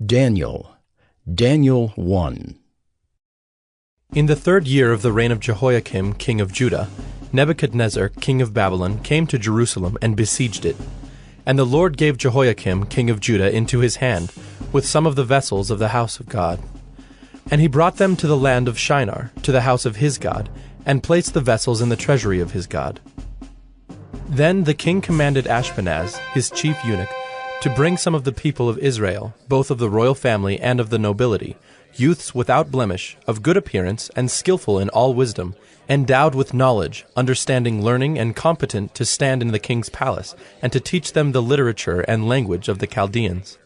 Daniel 1. In the 3rd year of the reign of Jehoiakim, king of Judah, Nebuchadnezzar, king of Babylon, came to Jerusalem and besieged it. And the Lord gave Jehoiakim, king of Judah, into his hand, with some of the vessels of the house of God. And he brought them to the land of Shinar, to the house of his God, and placed the vessels in the treasury of his God. Then the king commanded Ashpenaz, his chief eunuch, to bring some of the people of Israel, both of the royal family and of the nobility, youths without blemish, of good appearance, and skillful in all wisdom, endowed with knowledge, understanding learning, and competent to stand in the king's palace, and to teach them the literature and language of the Chaldeans.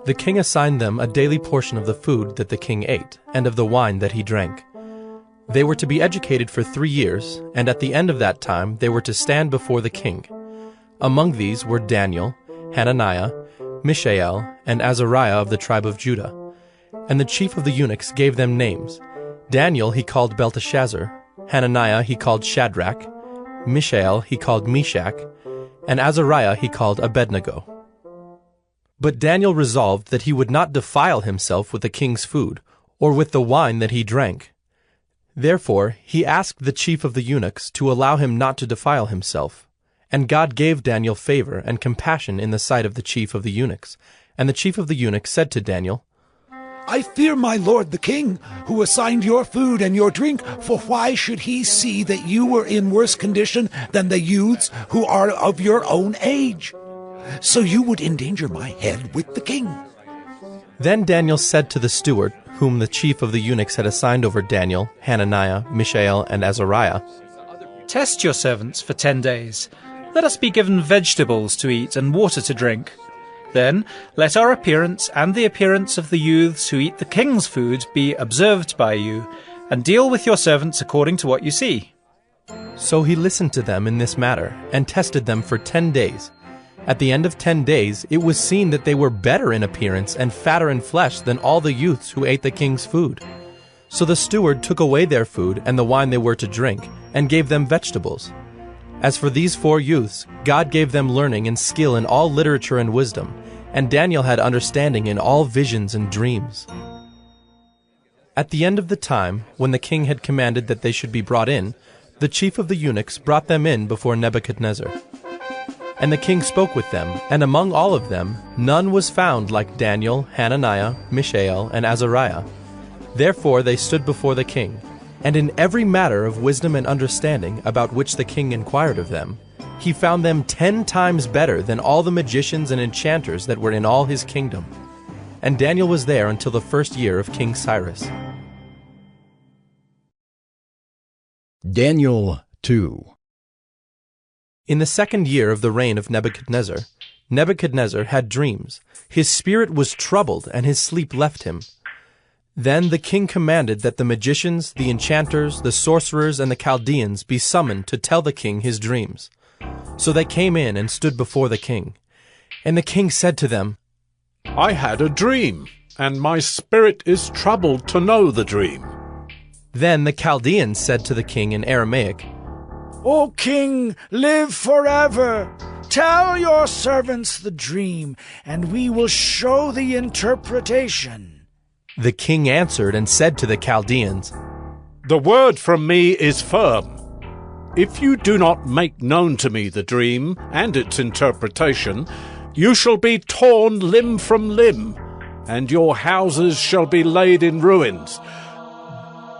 The king assigned them a daily portion of the food that the king ate, and of the wine that he drank. They were to be educated for 3 years, and at the end of that time they were to stand before the king. Among these were Daniel, Hananiah, Mishael, and Azariah of the tribe of Judah. And the chief of the eunuchs gave them names. Daniel he called Belteshazzar, Hananiah he called Shadrach, Mishael he called Meshach, and Azariah he called Abednego. But Daniel resolved that he would not defile himself with the king's food, or with the wine that he drank. Therefore he asked the chief of the eunuchs to allow him not to defile himself. And God gave Daniel favor and compassion in the sight of the chief of the eunuchs. And the chief of the eunuchs said to Daniel, I fear my lord the king, who assigned your food and your drink, for why should he see that you were in worse condition than the youths who are of your own age? So you would endanger my head with the king. Then Daniel said to the steward, whom the chief of the eunuchs had assigned over Daniel, Hananiah, Mishael, and Azariah, Test your servants for 10 days. Let us be given vegetables to eat and water to drink. Then let our appearance and the appearance of the youths who eat the king's food be observed by you, and deal with your servants according to what you see. So he listened to them in this matter, and tested them for 10 days. At the end of 10 days it was seen that they were better in appearance and fatter in flesh than all the youths who ate the king's food. So the steward took away their food and the wine they were to drink, and gave them vegetables. As for these 4 youths, God gave them learning and skill in all literature and wisdom, and Daniel had understanding in all visions and dreams. At the end of the time, when the king had commanded that they should be brought in, the chief of the eunuchs brought them in before Nebuchadnezzar. And the king spoke with them, and among all of them none was found like Daniel, Hananiah, Mishael, and Azariah. Therefore they stood before the king. And in every matter of wisdom and understanding about which the king inquired of them, he found them 10 times better than all the magicians and enchanters that were in all his kingdom. And Daniel was there until the 1st year of King Cyrus. Daniel 2. In the 2nd year of the reign of Nebuchadnezzar, Nebuchadnezzar had dreams. His spirit was troubled, and his sleep left him. Then the king commanded that the magicians, the enchanters, the sorcerers, and the Chaldeans be summoned to tell the king his dreams. So they came in and stood before the king. And the king said to them, I had a dream, and my spirit is troubled to know the dream. Then the Chaldeans said to the king in Aramaic, O king, live forever. Tell your servants the dream, and we will show the interpretation. The king answered and said to the Chaldeans, The word from me is firm. If you do not make known to me the dream and its interpretation, you shall be torn limb from limb, and your houses shall be laid in ruins.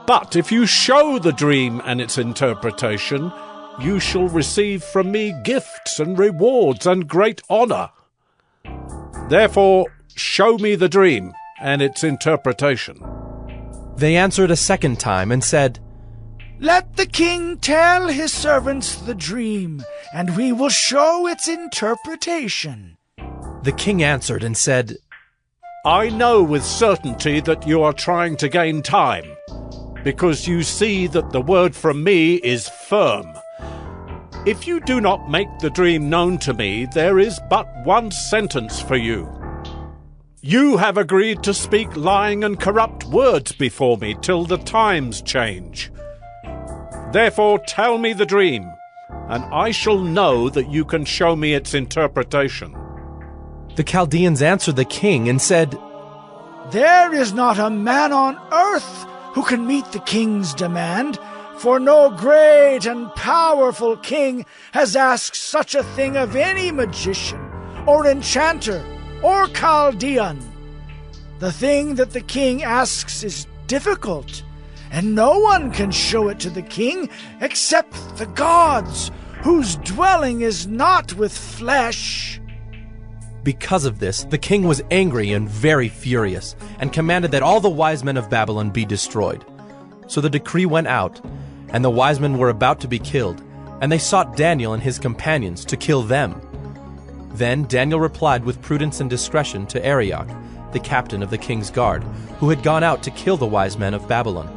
But if you show the dream and its interpretation, you shall receive from me gifts and rewards and great honor. Therefore, show me the dream and its interpretation. They answered a 2nd time and said, Let the king tell his servants the dream, and we will show its interpretation. The king answered and said, I know with certainty that you are trying to gain time, because you see that the word from me is firm. If you do not make the dream known to me, there is but one sentence for you. You have agreed to speak lying and corrupt words before me till the times change. Therefore tell me the dream, and I shall know that you can show me its interpretation. The Chaldeans answered the king and said, "There is not a man on earth who can meet the king's demand, for no great and powerful king has asked such a thing of any magician, or enchanter, or Chaldean. The thing that the king asks is difficult, and no one can show it to the king except the gods, whose dwelling is not with flesh." Because of this, the king was angry and very furious, and commanded that all the wise men of Babylon be destroyed. So the decree went out, and the wise men were about to be killed, and they sought Daniel and his companions to kill them. Then Daniel replied with prudence and discretion to Arioch, the captain of the king's guard, who had gone out to kill the wise men of Babylon.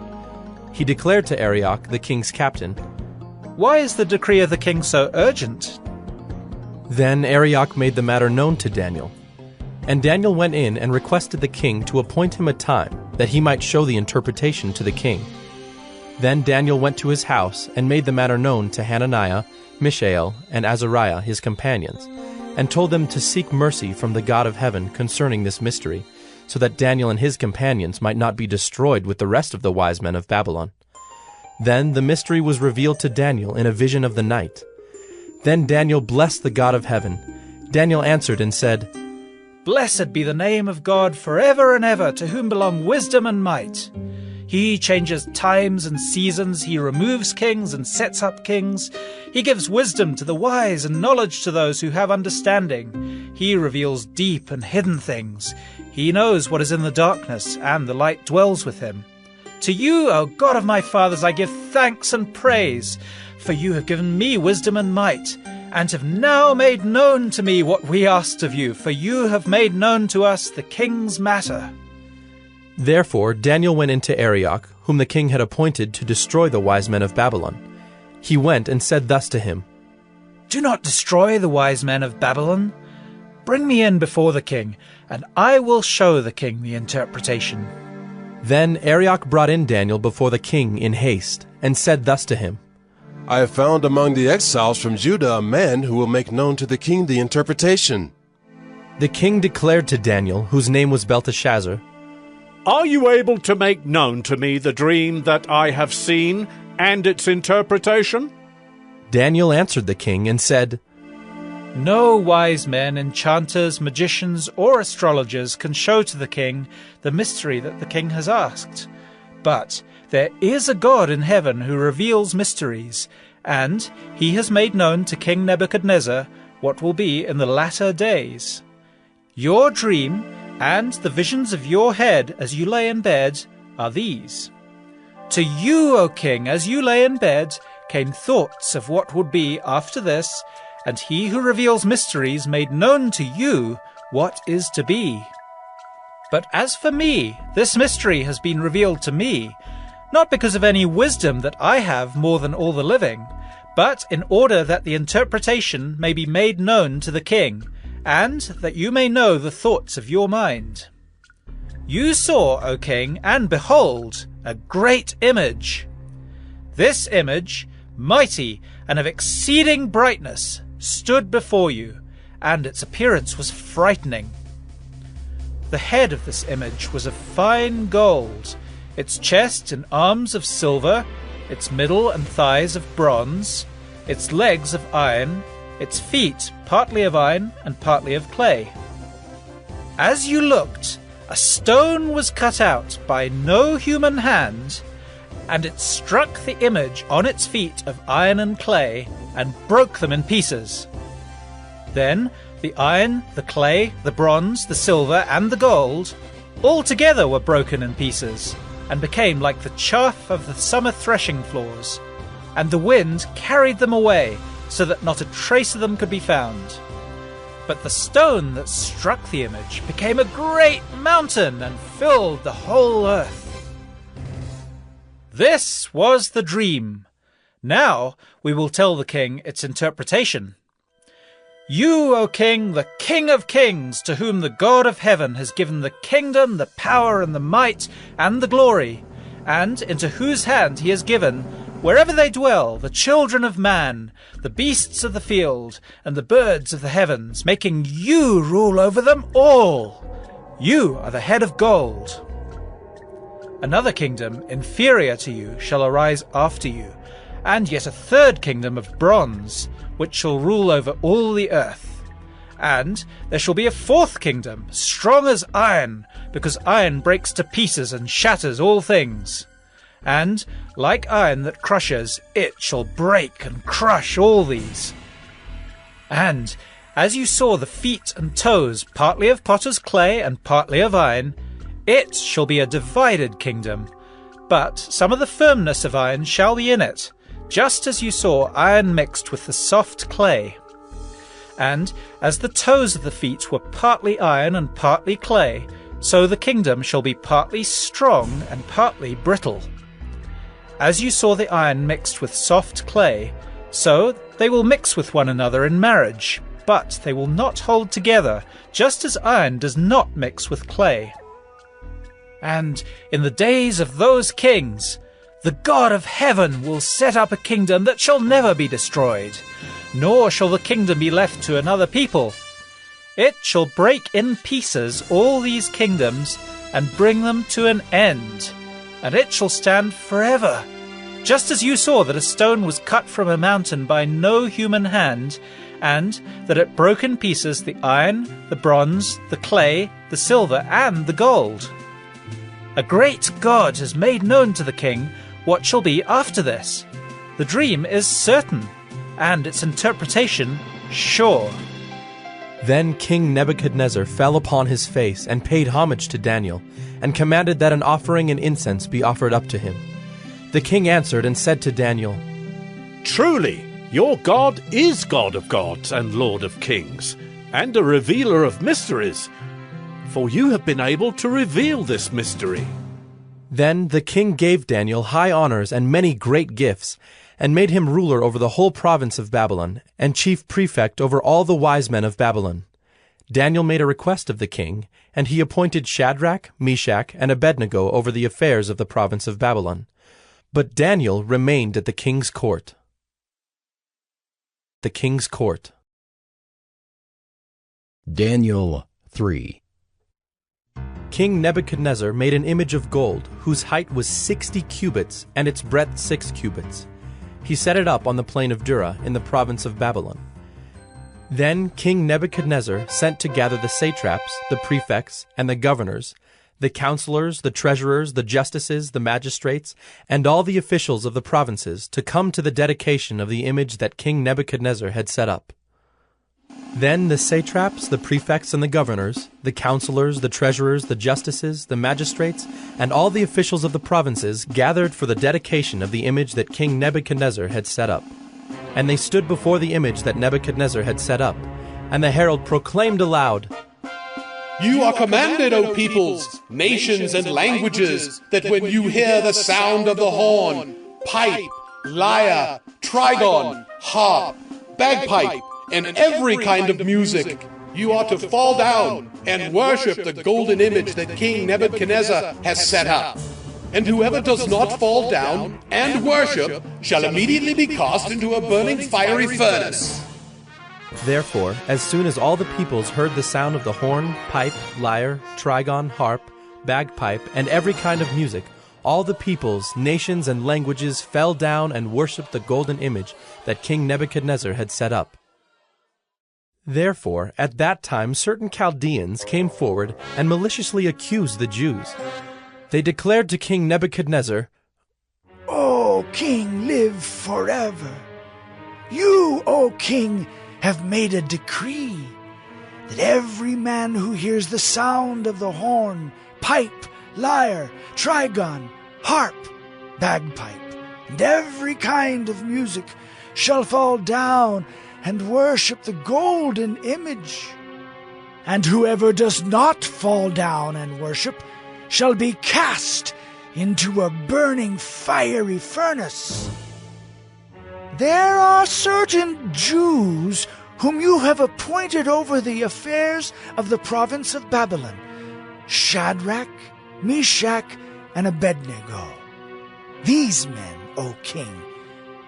He declared to Arioch, the king's captain, "Why is the decree of the king so urgent?" Then Arioch made the matter known to Daniel. And Daniel went in and requested the king to appoint him a time, that he might show the interpretation to the king. Then Daniel went to his house and made the matter known to Hananiah, Mishael, and Azariah his companions, and told them to seek mercy from the God of heaven concerning this mystery, so that Daniel and his companions might not be destroyed with the rest of the wise men of Babylon. Then the mystery was revealed to Daniel in a vision of the night. Then Daniel blessed the God of heaven. Daniel answered and said, "Blessed be the name of God forever and ever, to whom belong wisdom and might. He changes times and seasons, he removes kings and sets up kings. He gives wisdom to the wise and knowledge to those who have understanding. He reveals deep and hidden things. He knows what is in the darkness, and the light dwells with him. To you, O God of my fathers, I give thanks and praise, for you have given me wisdom and might, and have now made known to me what we asked of you, for you have made known to us the king's matter." Therefore Daniel went into Arioch, whom the king had appointed to destroy the wise men of Babylon. He went and said thus to him, "Do not destroy the wise men of Babylon. Bring me in before the king, and I will show the king the interpretation." Then Arioch brought in Daniel before the king in haste, and said thus to him, "I have found among the exiles from Judah a man who will make known to the king the interpretation." The king declared to Daniel, whose name was Belteshazzar, Are you able to make known to me the dream that I have seen and its interpretation? Daniel answered the king and said, "No wise men, enchanters, magicians, or astrologers can show to the king the mystery that the king has asked. But there is a God in heaven who reveals mysteries, and he has made known to King Nebuchadnezzar what will be in the latter days. Your dream and the visions of your head as you lay in bed are these. To you, O king, as you lay in bed, came thoughts of what would be after this, and he who reveals mysteries made known to you what is to be. But as for me, this mystery has been revealed to me, not because of any wisdom that I have more than all the living, but in order that the interpretation may be made known to the king, and that you may know the thoughts of your mind. You saw, O king, and behold, a great image. This image, mighty and of exceeding brightness, stood before you, and its appearance was frightening. The head of this image was of fine gold, its chest and arms of silver, its middle and thighs of bronze, its legs of iron, its feet partly of iron and partly of clay. As you looked, a stone was cut out by no human hand, and it struck the image on its feet of iron and clay, and broke them in pieces. Then the iron, the clay, the bronze, the silver, and the gold all together were broken in pieces, and became like the chaff of the summer threshing floors, and the wind carried them away, so that not a trace of them could be found. But the stone that struck the image became a great mountain and filled the whole earth. This was the dream. Now we will tell the king its interpretation. You, O king, the King of kings, to whom the God of heaven has given the kingdom, the power, and the might, and the glory, and into whose hand he has given wherever they dwell, the children of man, the beasts of the field, and the birds of the heavens, making you rule over them all. You are the head of gold. Another kingdom, inferior to you, shall arise after you, and yet a third kingdom of bronze, which shall rule over all the earth. And there shall be a fourth kingdom, strong as iron, because iron breaks to pieces and shatters all things. And, like iron that crushes, it shall break and crush all these. And, as you saw the feet and toes, partly of potter's clay and partly of iron, it shall be a divided kingdom. But some of the firmness of iron shall be in it, just as you saw iron mixed with the soft clay. And, as the toes of the feet were partly iron and partly clay, so the kingdom shall be partly strong and partly brittle. As you saw the iron mixed with soft clay, so they will mix with one another in marriage, but they will not hold together, just as iron does not mix with clay. And in the days of those kings, the God of heaven will set up a kingdom that shall never be destroyed, nor shall the kingdom be left to another people. It shall break in pieces all these kingdoms and bring them to an end, and it shall stand forever. Just as you saw that a stone was cut from a mountain by no human hand, and that it broke in pieces the iron, the bronze, the clay, the silver, and the gold. A great God has made known to the king what shall be after this. The dream is certain, and its interpretation sure. Then King Nebuchadnezzar fell upon his face and paid homage to Daniel, and commanded that an offering and incense be offered up to him. The king answered and said to Daniel, Truly, your God is God of gods and Lord of kings, and a revealer of mysteries, for you have been able to reveal this mystery. Then the king gave Daniel high honors and many great gifts, and made him ruler over the whole province of Babylon, and chief prefect over all the wise men of Babylon. Daniel made a request of the king, and he appointed Shadrach, Meshach, and Abednego over the affairs of the province of Babylon. But Daniel remained at the king's court. The king's court. Daniel 3. King Nebuchadnezzar made an image of gold, whose height was 60 cubits, and its breadth 6 cubits. He set it up on the plain of Dura in the province of Babylon. Then King Nebuchadnezzar sent to gather the satraps, the prefects, and the governors, the counselors, the treasurers, the justices, the magistrates, and all the officials of the provinces to come to the dedication of the image that King Nebuchadnezzar had set up. Then the satraps, the prefects, and the governors, the counselors, the treasurers, the justices, the magistrates, and all the officials of the provinces gathered for the dedication of the image that King Nebuchadnezzar had set up. And they stood before the image that Nebuchadnezzar had set up, and the herald proclaimed aloud, You are commanded, O peoples, nations, and languages, that when you hear the sound of the horn, pipe, lyre, trigon, harp, bagpipe, and every kind of music, you are to fall down and worship the golden image that King Nebuchadnezzar has set up. And whoever does not fall down and worship shall immediately be cast into a burning fiery furnace. Therefore, as soon as all the peoples heard the sound of the horn, pipe, lyre, trigon, harp, bagpipe, and every kind of music, all the peoples, nations, and languages fell down and worshipped the golden image that King Nebuchadnezzar had set up. Therefore, at that time certain Chaldeans came forward and maliciously accused the Jews. They declared to King Nebuchadnezzar, O king, live forever. You, O king, have made a decree that every man who hears the sound of the horn, pipe, lyre, trigon, harp, bagpipe, and every kind of music shall fall down and worship the golden image. And whoever does not fall down and worship shall be cast into a burning fiery furnace. There are certain Jews whom you have appointed over the affairs of the province of Babylon, Shadrach, Meshach, and Abednego. These men O king,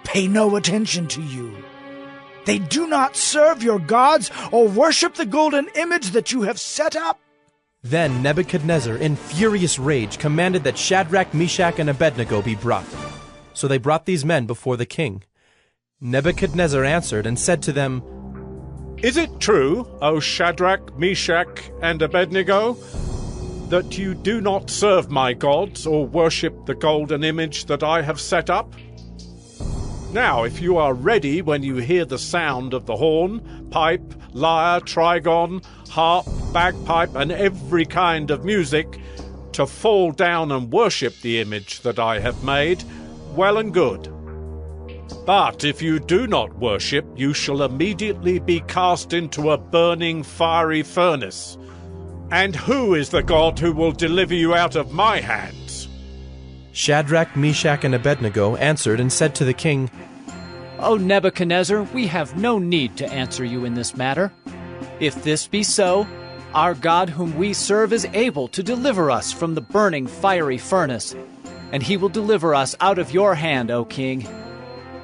pay no attention to you. They do not serve your gods or worship the golden image that you have set up. Then Nebuchadnezzar, in furious rage, commanded that Shadrach, Meshach, and Abednego be brought. So they brought these men before the king. Nebuchadnezzar answered and said to them, Is it true, O Shadrach, Meshach, and Abednego, that you do not serve my gods or worship the golden image that I have set up? Now, if you are ready when you hear the sound of the horn, pipe, lyre, trigon, harp, bagpipe, and every kind of music, to fall down and worship the image that I have made, well and good. But if you do not worship, you shall immediately be cast into a burning fiery furnace. And who is the God who will deliver you out of my hands? Shadrach, Meshach, and Abednego answered and said to the king, O Nebuchadnezzar, we have no need to answer you in this matter. If this be so, our God whom we serve is able to deliver us from the burning fiery furnace, and he will deliver us out of your hand, O king.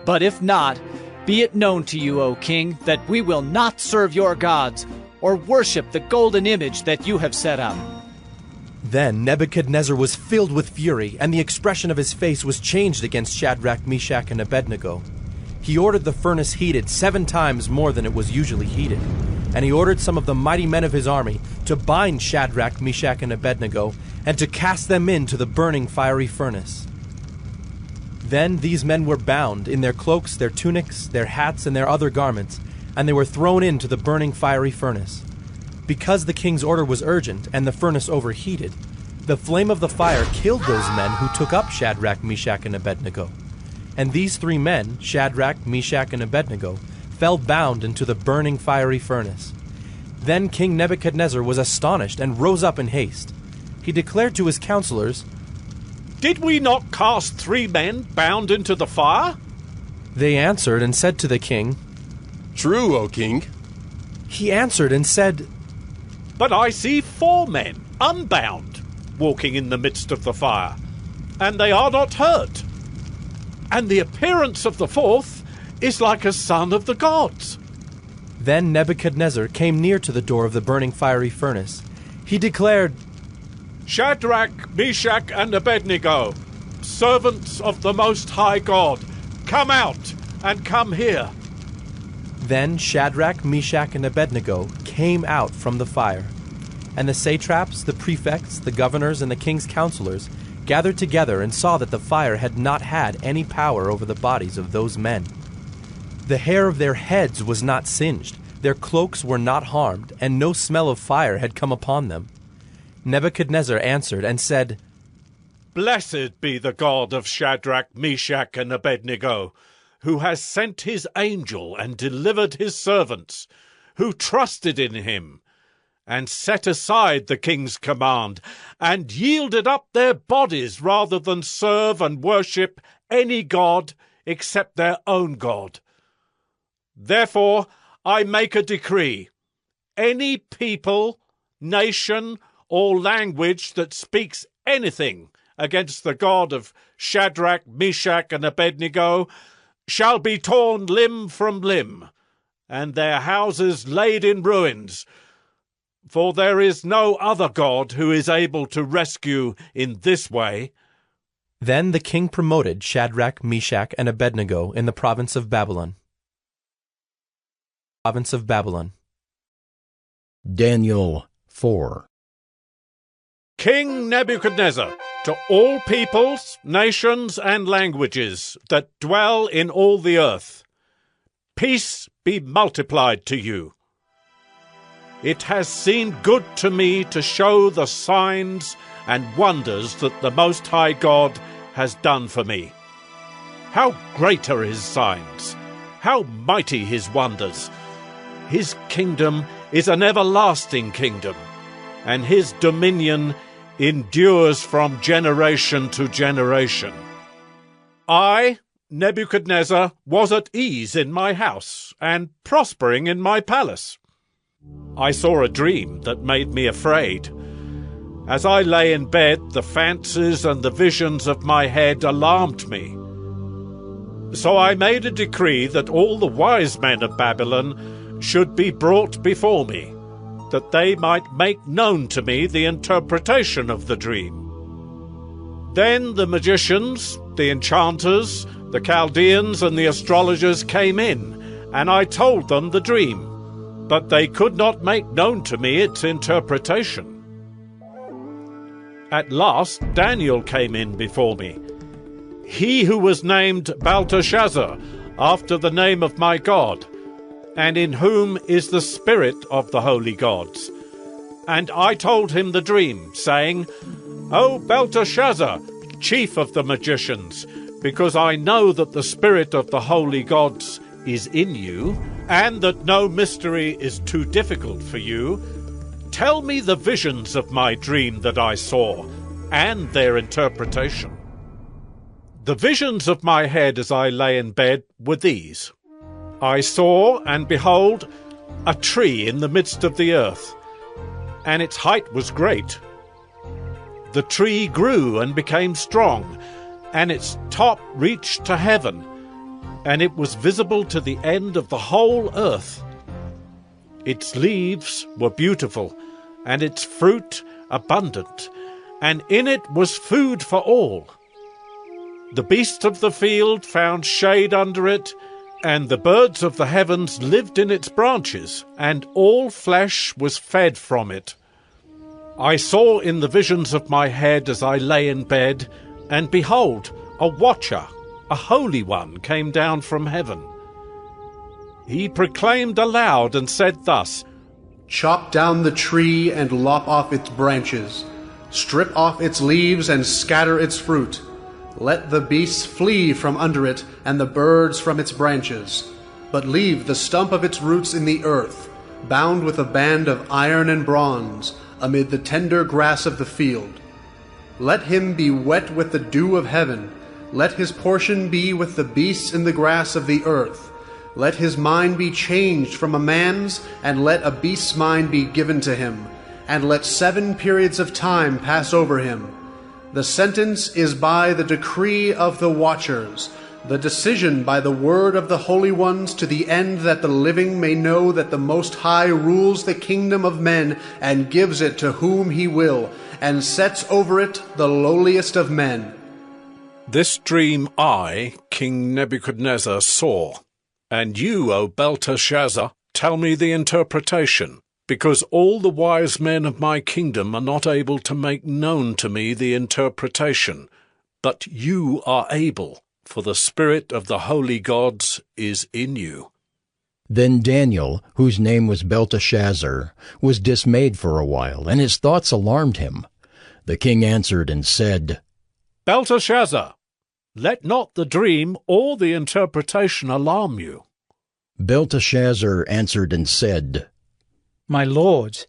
But if not, be it known to you, O king, that we will not serve your gods or worship the golden image that you have set up. Then Nebuchadnezzar was filled with fury, and the expression of his face was changed against Shadrach, Meshach, and Abednego. He ordered the furnace heated 7 times more than it was usually heated, and he ordered some of the mighty men of his army to bind Shadrach, Meshach, and Abednego, and to cast them into the burning fiery furnace. Then these men were bound in their cloaks, their tunics, their hats, and their other garments, and they were thrown into the burning fiery furnace. Because the king's order was urgent and the furnace overheated, the flame of the fire killed those men who took up Shadrach, Meshach, and Abednego. And these 3 men, Shadrach, Meshach, and Abednego, fell bound into the burning fiery furnace. Then King Nebuchadnezzar was astonished and rose up in haste. He declared to his counselors, Did we not cast 3 men bound into the fire? They answered and said to the king, True, O king. He answered and said, But I see 4 men, unbound, walking in the midst of the fire, and they are not hurt. And the appearance of the 4th is like a son of the gods. Then Nebuchadnezzar came near to the door of the burning fiery furnace. He declared, Shadrach, Meshach, and Abednego, servants of the Most High God, come out and come here. Then Shadrach, Meshach, and Abednego came out from the fire. And the satraps, the prefects, the governors, and the king's counselors gathered together and saw that the fire had not had any power over the bodies of those men. The hair of their heads was not singed, their cloaks were not harmed, and no smell of fire had come upon them. Nebuchadnezzar answered and said, Blessed be the God of Shadrach, Meshach, and Abednego, who has sent his angel and delivered his servants, who trusted in him, and set aside the king's command, and yielded up their bodies rather than serve and worship any god except their own God. Therefore I make a decree. Any people, nation, or language that speaks anything against the God of Shadrach, Meshach, and Abednego shall be torn limb from limb, and their houses laid in ruins, for there is no other God who is able to rescue in this way. Then the king promoted Shadrach, Meshach, and Abednego in the province of Babylon. Province of Babylon. Daniel 4. King Nebuchadnezzar, to all peoples, nations, and languages that dwell in all the earth, peace be multiplied to you. It has seemed good to me to show the signs and wonders that the Most High God has done for me. How great are his signs! How mighty his wonders! His kingdom is an everlasting kingdom, and his dominion endures from generation to generation. I, Nebuchadnezzar, was at ease in my house and prospering in my palace. I saw a dream that made me afraid. As I lay in bed, the fancies and the visions of my head alarmed me. So I made a decree that all the wise men of Babylon should be brought before me, that they might make known to me the interpretation of the dream. Then the magicians, the enchanters, the Chaldeans, and the astrologers came in, and I told them the dream, but they could not make known to me its interpretation. At last Daniel came in before me, he who was named Belteshazzar, after the name of my God, and in whom is the spirit of the holy gods. And I told him the dream, saying, O Belteshazzar, chief of the magicians, because I know that the spirit of the holy gods is in you, and that no mystery is too difficult for you, tell me the visions of my dream that I saw, and their interpretation. The visions of my head as I lay in bed were these. I saw, and behold, a tree in the midst of the earth, and its height was great. The tree grew and became strong, and its top reached to heaven, and it was visible to the end of the whole earth. Its leaves were beautiful, and its fruit abundant, and in it was food for all. The beasts of the field found shade under it, and the birds of the heavens lived in its branches, and all flesh was fed from it. I saw in the visions of my head as I lay in bed, and behold, a watcher, a holy one, came down from heaven. He proclaimed aloud and said thus, Chop down the tree and lop off its branches. Strip off its leaves and scatter its fruit. Let the beasts flee from under it, and the birds from its branches. But leave the stump of its roots in the earth, bound with a band of iron and bronze, amid the tender grass of the field. Let him be wet with the dew of heaven. Let his portion be with the beasts in the grass of the earth. Let his mind be changed from a man's, and let a beast's mind be given to him. And let 7 periods of time pass over him. The sentence is by the decree of the watchers, the decision by the word of the holy ones, to the end that the living may know that the Most High rules the kingdom of men, and gives it to whom he will, and sets over it the lowliest of men. This dream I, King Nebuchadnezzar, saw, and you, O Belteshazzar, tell me the interpretation, because all the wise men of my kingdom are not able to make known to me the interpretation, but you are able, for the spirit of the holy gods is in you. Then Daniel, whose name was Belteshazzar, was dismayed for a while, and his thoughts alarmed him. The king answered and said, Belteshazzar, let not the dream or the interpretation alarm you. Belteshazzar answered and said, My lord,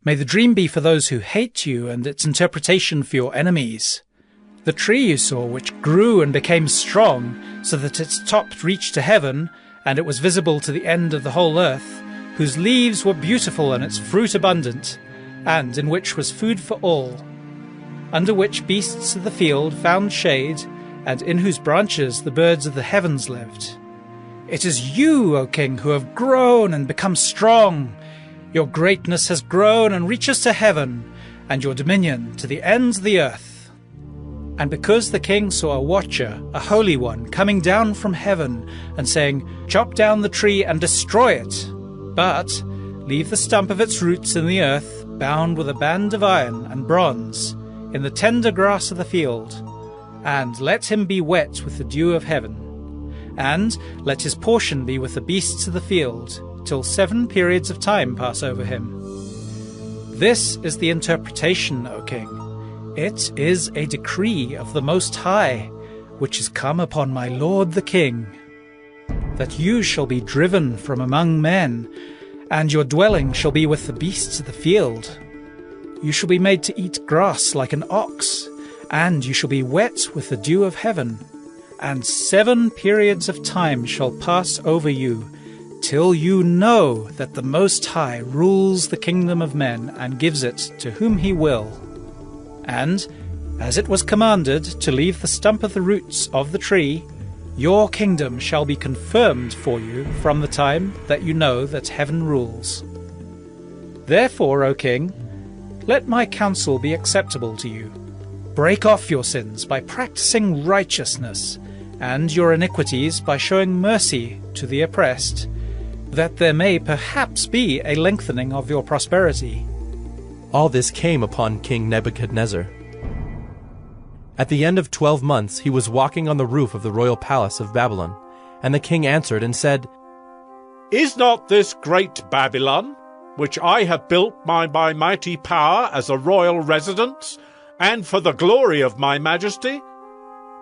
may the dream be for those who hate you, and its interpretation for your enemies. The tree you saw, which grew and became strong, so that its top reached to heaven, and it was visible to the end of the whole earth, whose leaves were beautiful and its fruit abundant, and in which was food for all, under which beasts of the field found shade, and in whose branches the birds of the heavens lived. It is you, O king, who have grown and become strong. Your greatness has grown and reaches to heaven, and your dominion to the ends of the earth. And because the king saw a watcher, a holy one, coming down from heaven, and saying, Chop down the tree and destroy it, but leave the stump of its roots in the earth, bound with a band of iron and bronze, in the tender grass of the field, and let him be wet with the dew of heaven, and let his portion be with the beasts of the field, till 7 periods of time pass over him. This is the interpretation, O king. It is a decree of the Most High, which is come upon my lord the king, that you shall be driven from among men, and your dwelling shall be with the beasts of the field. You shall be made to eat grass like an ox, and you shall be wet with the dew of heaven, and 7 periods of time shall pass over you, till you know that the Most High rules the kingdom of men, and gives it to whom he will. And, as it was commanded to leave the stump of the roots of the tree, Your kingdom shall be confirmed for you from the time that you know that heaven rules. Therefore, O king, let my counsel be acceptable to you. Break off your sins by practicing righteousness, and your iniquities by showing mercy to the oppressed, that there may perhaps be a lengthening of your prosperity. All this came upon King Nebuchadnezzar. At the end of 12 months he was walking on the roof of the royal palace of Babylon, and the king answered and said, Is not this great Babylon, which I have built by my mighty power as a royal residence, and for the glory of my majesty?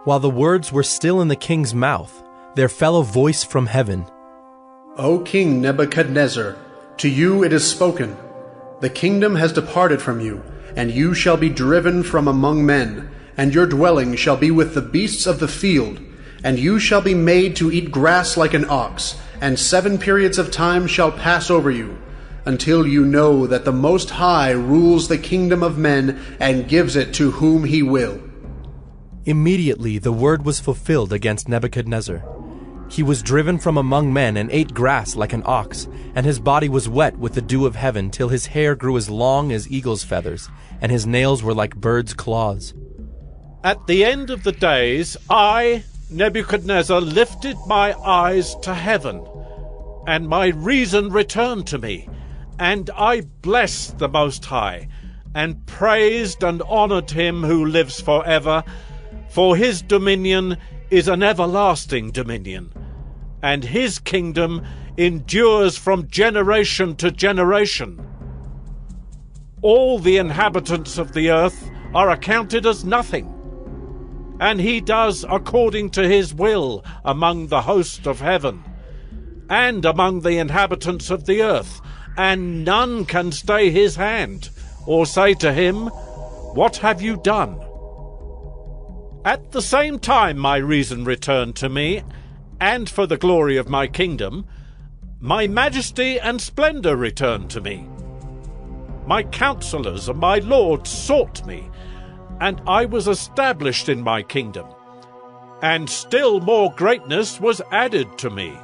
While the words were still in the king's mouth, there fell a voice from heaven. O King Nebuchadnezzar, to you it is spoken. The kingdom has departed from you, and you shall be driven from among men, and your dwelling shall be with the beasts of the field, and you shall be made to eat grass like an ox, and 7 periods of time shall pass over you, until you know that the Most High rules the kingdom of men and gives it to whom he will. Immediately the word was fulfilled against Nebuchadnezzar. He was driven from among men and ate grass like an ox, and his body was wet with the dew of heaven till his hair grew as long as eagle's feathers, and his nails were like birds' claws. At the end of the days, I, Nebuchadnezzar, lifted my eyes to heaven, and my reason returned to me, and I blessed the Most High, and praised and honored him who lives forever, for his dominion is an everlasting dominion, and his kingdom endures from generation to generation. All the inhabitants of the earth are accounted as nothing, and he does according to his will among the host of heaven, and among the inhabitants of the earth, and none can stay his hand, or say to him, What have you done? At the same time my reason returned to me, and for the glory of my kingdom, my majesty and splendor returned to me. My counselors and my lords sought me, and I was established in my kingdom, and still more greatness was added to me.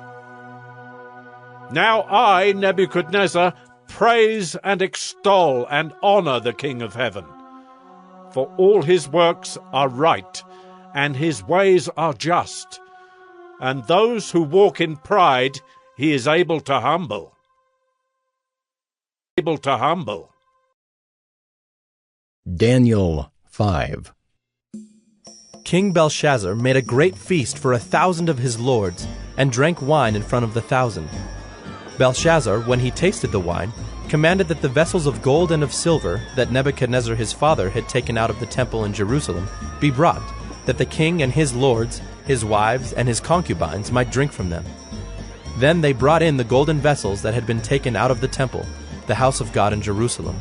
Now I, Nebuchadnezzar, praise and extol and honor the King of heaven, for all his works are right, and his ways are just, and those who walk in pride he is able to humble. Daniel 5. King Belshazzar made a great feast for 1,000 of his lords, and drank wine in front of the 1,000. Belshazzar, when he tasted the wine, commanded that the vessels of gold and of silver that Nebuchadnezzar his father had taken out of the temple in Jerusalem be brought, that the king and his lords, his wives, and his concubines might drink from them. Then they brought in the golden vessels that had been taken out of the temple, the house of God in Jerusalem.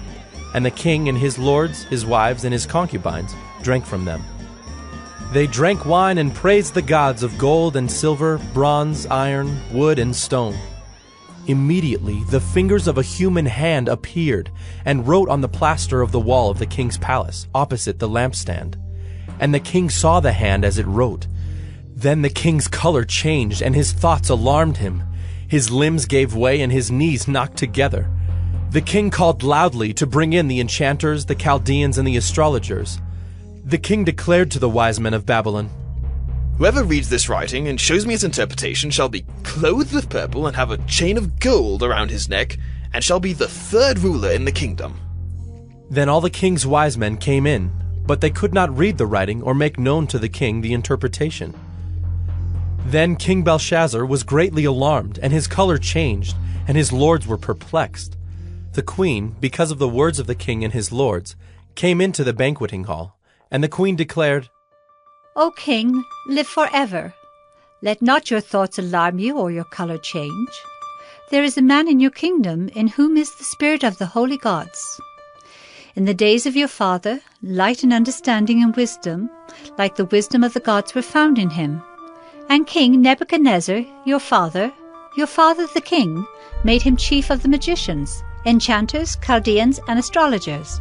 And the king and his lords, his wives, and his concubines drank from them. They drank wine and praised the gods of gold and silver, bronze, iron, wood, and stone. Immediately the fingers of a human hand appeared and wrote on the plaster of the wall of the king's palace, opposite the lampstand. And the king saw the hand as it wrote. Then the king's color changed, and his thoughts alarmed him. His limbs gave way, and his knees knocked together. The king called loudly to bring in the enchanters, the Chaldeans, and the astrologers. The king declared to the wise men of Babylon, Whoever reads this writing and shows me its interpretation shall be clothed with purple and have a chain of gold around his neck, and shall be the 3rd ruler in the kingdom. Then all the king's wise men came in, but they could not read the writing or make known to the king the interpretation. Then King Belshazzar was greatly alarmed, and his color changed, and his lords were perplexed. The queen, because of the words of the king and his lords, came into the banqueting hall, and the queen declared, O king, live forever. Let not your thoughts alarm you or your color change. There is a man in your kingdom in whom is the spirit of the holy gods. In the days of your father, light and understanding and wisdom, like the wisdom of the gods, were found in him. And King Nebuchadnezzar, your father the king, made him chief of the magicians, enchanters, Chaldeans, and astrologers.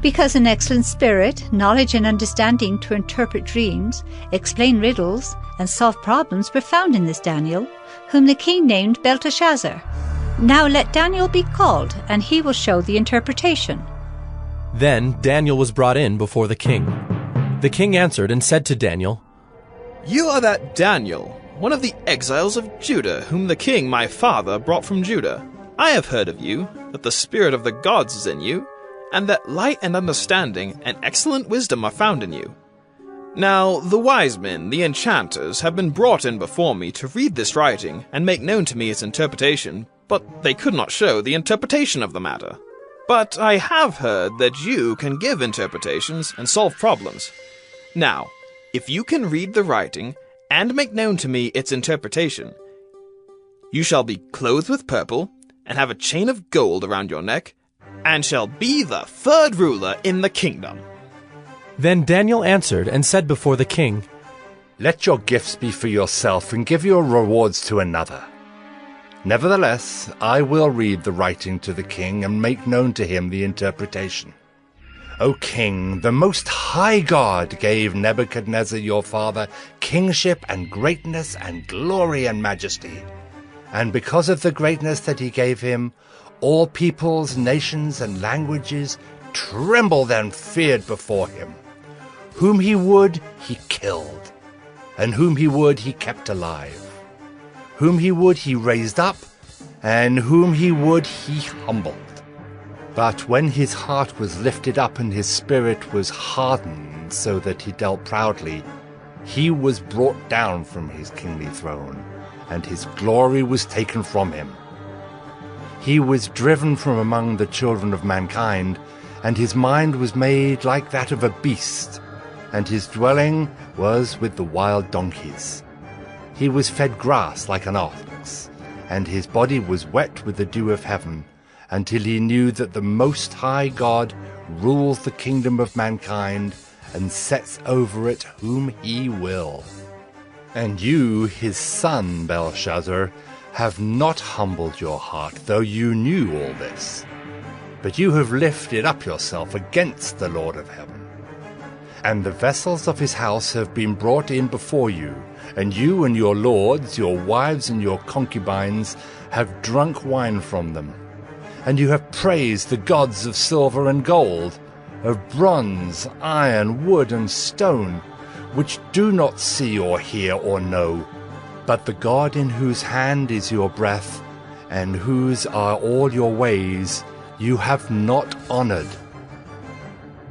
Because an excellent spirit, knowledge and understanding to interpret dreams, explain riddles, and solve problems were found in this Daniel, whom the king named Belteshazzar. Now let Daniel be called, and he will show the interpretation. Then Daniel was brought in before the king. The king answered and said to Daniel, You are that Daniel, one of the exiles of Judah, whom the king my father brought from Judah. I have heard of you, that the spirit of the gods is in you, and that light and understanding and excellent wisdom are found in you. Now the wise men, the enchanters, have been brought in before me to read this writing and make known to me its interpretation, but they could not show the interpretation of the matter. But I have heard that you can give interpretations and solve problems. Now, if you can read the writing and make known to me its interpretation, you shall be clothed with purple and have a chain of gold around your neck, and shall be the third ruler in the kingdom. Then Daniel answered and said before the king, Let your gifts be for yourself, and give your rewards to another. Nevertheless, I will read the writing to the king, and make known to him the interpretation. O king, the most high God gave Nebuchadnezzar your father kingship and greatness and glory and majesty. And because of the greatness that he gave him, all peoples, nations, and languages trembled and feared before him. Whom he would, he killed, and whom he would, he kept alive. Whom he would, he raised up, and whom he would, he humbled. But when his heart was lifted up and his spirit was hardened so that he dealt proudly, he was brought down from his kingly throne, and his glory was taken from him. He was driven from among the children of mankind, and his mind was made like that of a beast, and his dwelling was with the wild donkeys. He was fed grass like an ox, and his body was wet with the dew of heaven, until he knew that the Most High God rules the kingdom of mankind, and sets over it whom he will. And you, his son, Belshazzar, have not humbled your heart, though you knew all this. But you have lifted up yourself against the Lord of heaven. And the vessels of his house have been brought in before you, and you and your lords, your wives and your concubines, have drunk wine from them. And you have praised the gods of silver and gold, of bronze, iron, wood, and stone, which do not see or hear or know, but the God in whose hand is your breath, and whose are all your ways, you have not honored.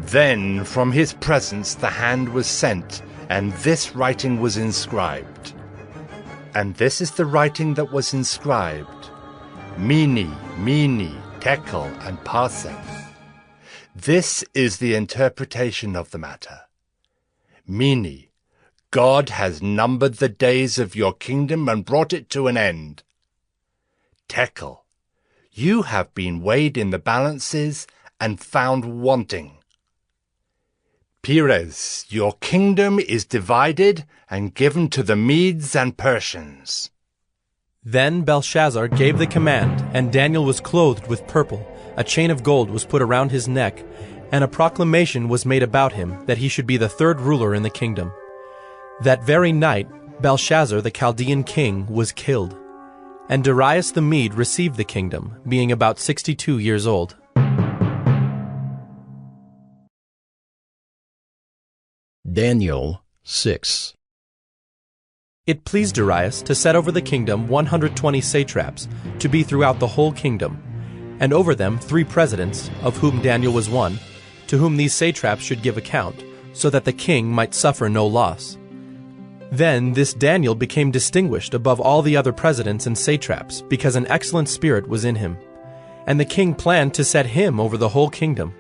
Then from his presence the hand was sent, and this writing was inscribed. And this is the writing that was inscribed: Mene, Mene, Tekel, and Parsec. This is the interpretation of the matter. Mene, God has numbered the days of your kingdom and brought it to an end. Tekel, you have been weighed in the balances and found wanting. Peres, your kingdom is divided and given to the Medes and Persians. Then Belshazzar gave the command, and Daniel was clothed with purple. A chain of gold was put around his neck, and a proclamation was made about him that he should be the third ruler in the kingdom. That very night Belshazzar the Chaldean king was killed, and Darius the Mede received the kingdom, being about 62 years old. Daniel 6. It pleased Darius to set over the kingdom 120 satraps, to be throughout the whole kingdom, and over them 3 presidents, of whom Daniel was one, to whom these satraps should give account, so that the king might suffer no loss. Then this Daniel became distinguished above all the other presidents and satraps, because an excellent spirit was in him. And the king planned to set him over the whole kingdom.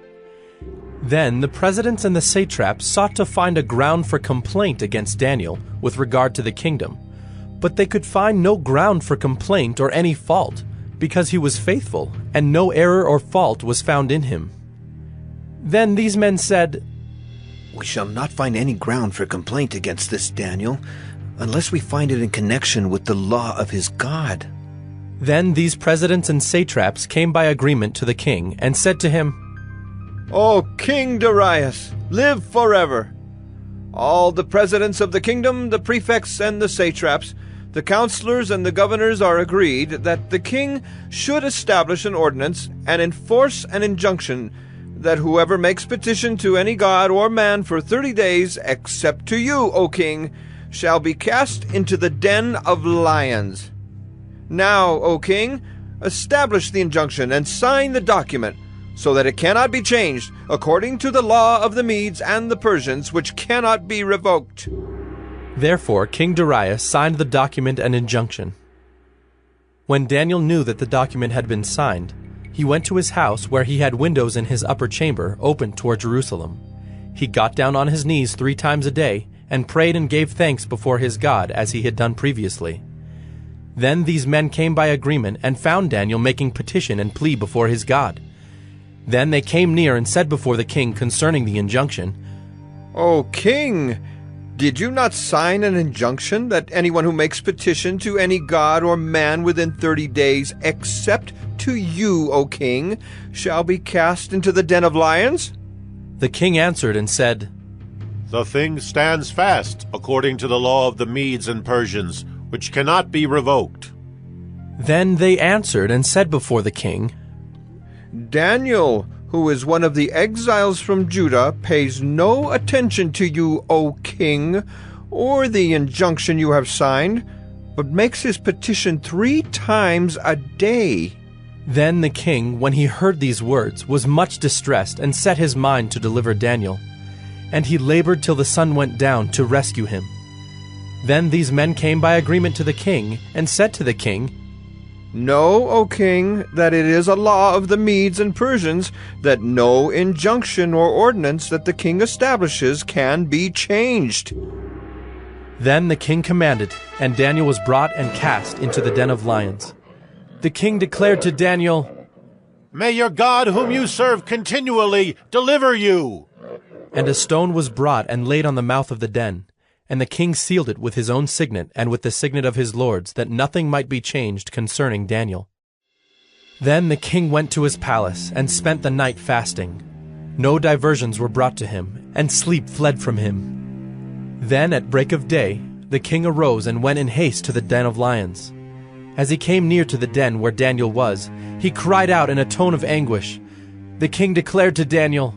Then the presidents and the satraps sought to find a ground for complaint against Daniel with regard to the kingdom, but they could find no ground for complaint or any fault, because he was faithful, and no error or fault was found in him. Then these men said, We shall not find any ground for complaint against this Daniel, unless we find it in connection with the law of his God. Then these presidents and satraps came by agreement to the king, and said to him, O King Darius, live forever! All the presidents of the kingdom, the prefects and the satraps, the counselors and the governors are agreed that the king should establish an ordinance and enforce an injunction that whoever makes petition to any god or man for 30 days, except to you, O king, shall be cast into the den of lions. Now, O king, establish the injunction and sign the document, so that it cannot be changed, according to the law of the Medes and the Persians, which cannot be revoked. Therefore King Darius signed the document and injunction. When Daniel knew that the document had been signed, he went to his house where he had windows in his upper chamber open toward Jerusalem. He got down on his knees 3 times a day and prayed and gave thanks before his God as he had done previously. Then these men came by agreement and found Daniel making petition and plea before his God. Then they came near and said before the king concerning the injunction, O king, did you not sign an injunction that anyone who makes petition to any god or man within 30 days, except to you, O king, shall be cast into the den of lions? The king answered and said, The thing stands fast, according to the law of the Medes and Persians, which cannot be revoked. Then they answered and said before the king, Daniel, who is one of the exiles from Judah, pays no attention to you, O king, or the injunction you have signed, but makes his petition 3 times a day. Then the king, when he heard these words, was much distressed and set his mind to deliver Daniel. And he labored till the sun went down to rescue him. Then these men came by agreement to the king and said to the king, Know, O king, that it is a law of the Medes and Persians that no injunction or ordinance that the king establishes can be changed. Then the king commanded, and Daniel was brought and cast into the den of lions. The king declared to Daniel, May your God whom you serve continually deliver you. And a stone was brought and laid on the mouth of the den. And the king sealed it with his own signet and with the signet of his lords, that nothing might be changed concerning Daniel. Then the king went to his palace and spent the night fasting. No diversions were brought to him, and sleep fled from him. Then at break of day the king arose and went in haste to the den of lions. As he came near to the den where Daniel was, he cried out in a tone of anguish. The king declared to Daniel,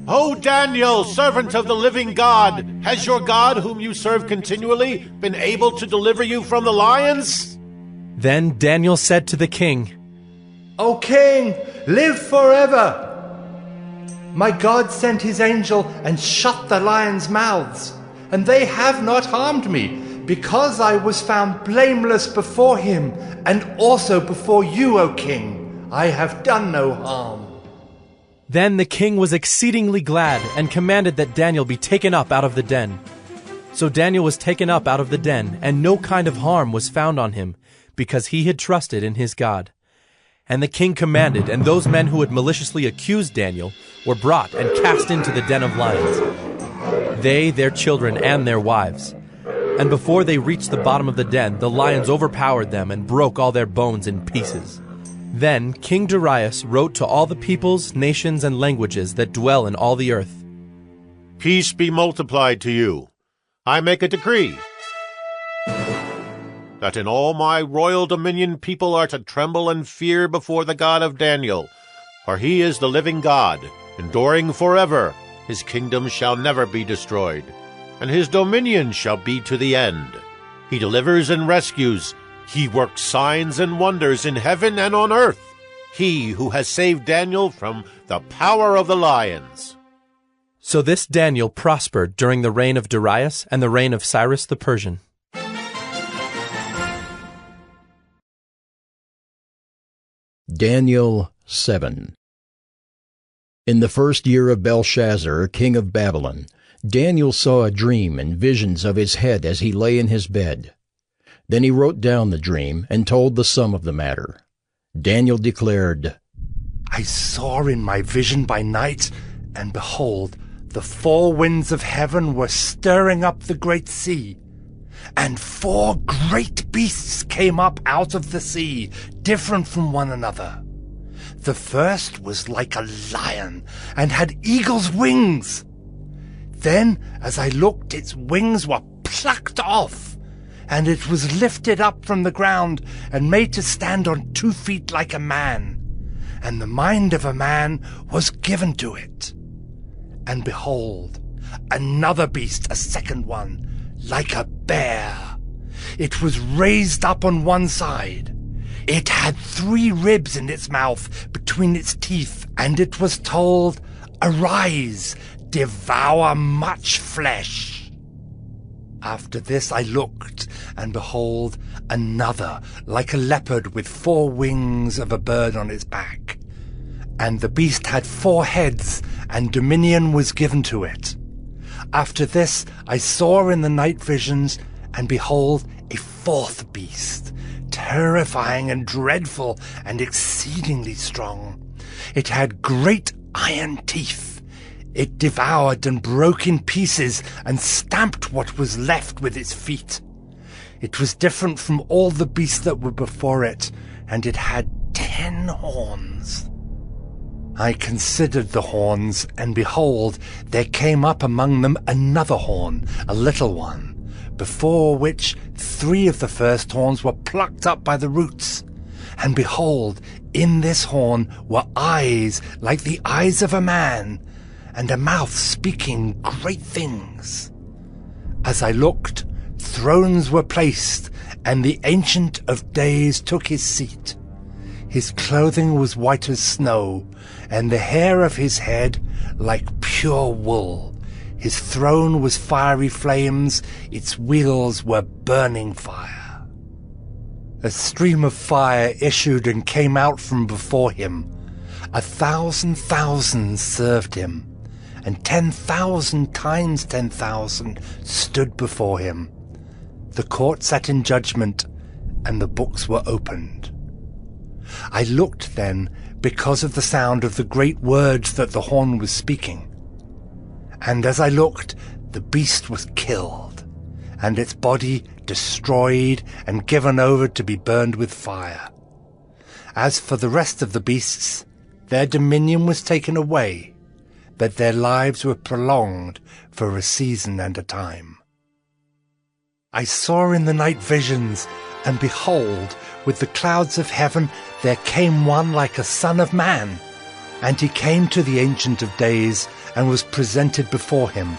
O Daniel, servant of the living God, has your God, whom you serve continually, been able to deliver you from the lions? Then Daniel said to the king, O king, live forever! My God sent his angel and shut the lions' mouths, and they have not harmed me, because I was found blameless before him, and also before you, O king. I have done no harm. Then the king was exceedingly glad, and commanded that Daniel be taken up out of the den. So Daniel was taken up out of the den, and no kind of harm was found on him, because he had trusted in his God. And the king commanded, and those men who had maliciously accused Daniel were brought and cast into the den of lions, they, their children, and their wives. And before they reached the bottom of the den, the lions overpowered them and broke all their bones in pieces. Then King Darius wrote to all the peoples, nations, and languages that dwell in all the earth. Peace be multiplied to you. I make a decree that in all my royal dominion people are to tremble and fear before the God of Daniel, for he is the living God, enduring forever. His kingdom shall never be destroyed, and his dominion shall be to the end. He delivers and rescues. He works signs and wonders in heaven and on earth. He who has saved Daniel from the power of the lions. So this Daniel prospered during the reign of Darius and the reign of Cyrus the Persian. Daniel 7. In the 1st year of Belshazzar, king of Babylon, Daniel saw a dream and visions of his head as he lay in his bed. Then he wrote down the dream and told the sum of the matter. Daniel declared, I saw in my vision by night, and behold, the 4 winds of heaven were stirring up the great sea. And 4 great beasts came up out of the sea, different from one another. The first was like a lion and had eagle's wings. Then, as I looked, its wings were plucked off, and it was lifted up from the ground and made to stand on 2 feet like a man, and the mind of a man was given to it. And behold, another beast, a second one, like a bear. It was raised up on one side. It had 3 ribs in its mouth between its teeth, and it was told, "Arise, devour much flesh." After this I looked, and behold, another, like a leopard with 4 wings of a bird on its back. And the beast had 4 heads, and dominion was given to it. After this I saw in the night visions, and behold, a 4th beast, terrifying and dreadful and exceedingly strong. It had great iron teeth. It devoured and broke in pieces and stamped what was left with its feet. It was different from all the beasts that were before it, and it had 10 horns. I considered the horns, and behold, there came up among them another horn, a little one, before which 3 of the first horns were plucked up by the roots. And behold, in this horn were eyes like the eyes of a man, and a mouth speaking great things. As I looked, thrones were placed, and the Ancient of Days took his seat. His clothing was white as snow, and the hair of his head like pure wool. His throne was fiery flames, its wheels were burning fire. A stream of fire issued and came out from before him. 1,000,000 served him, and 10,000 times 10,000 stood before him. The court sat in judgment, and the books were opened. I looked then, because of the sound of the great words that the horn was speaking. And as I looked, the beast was killed, and its body destroyed and given over to be burned with fire. As for the rest of the beasts, their dominion was taken away, but their lives were prolonged for a season and a time. I saw in the night visions, and behold, with the clouds of heaven there came one like a son of man, and he came to the Ancient of Days, and was presented before him.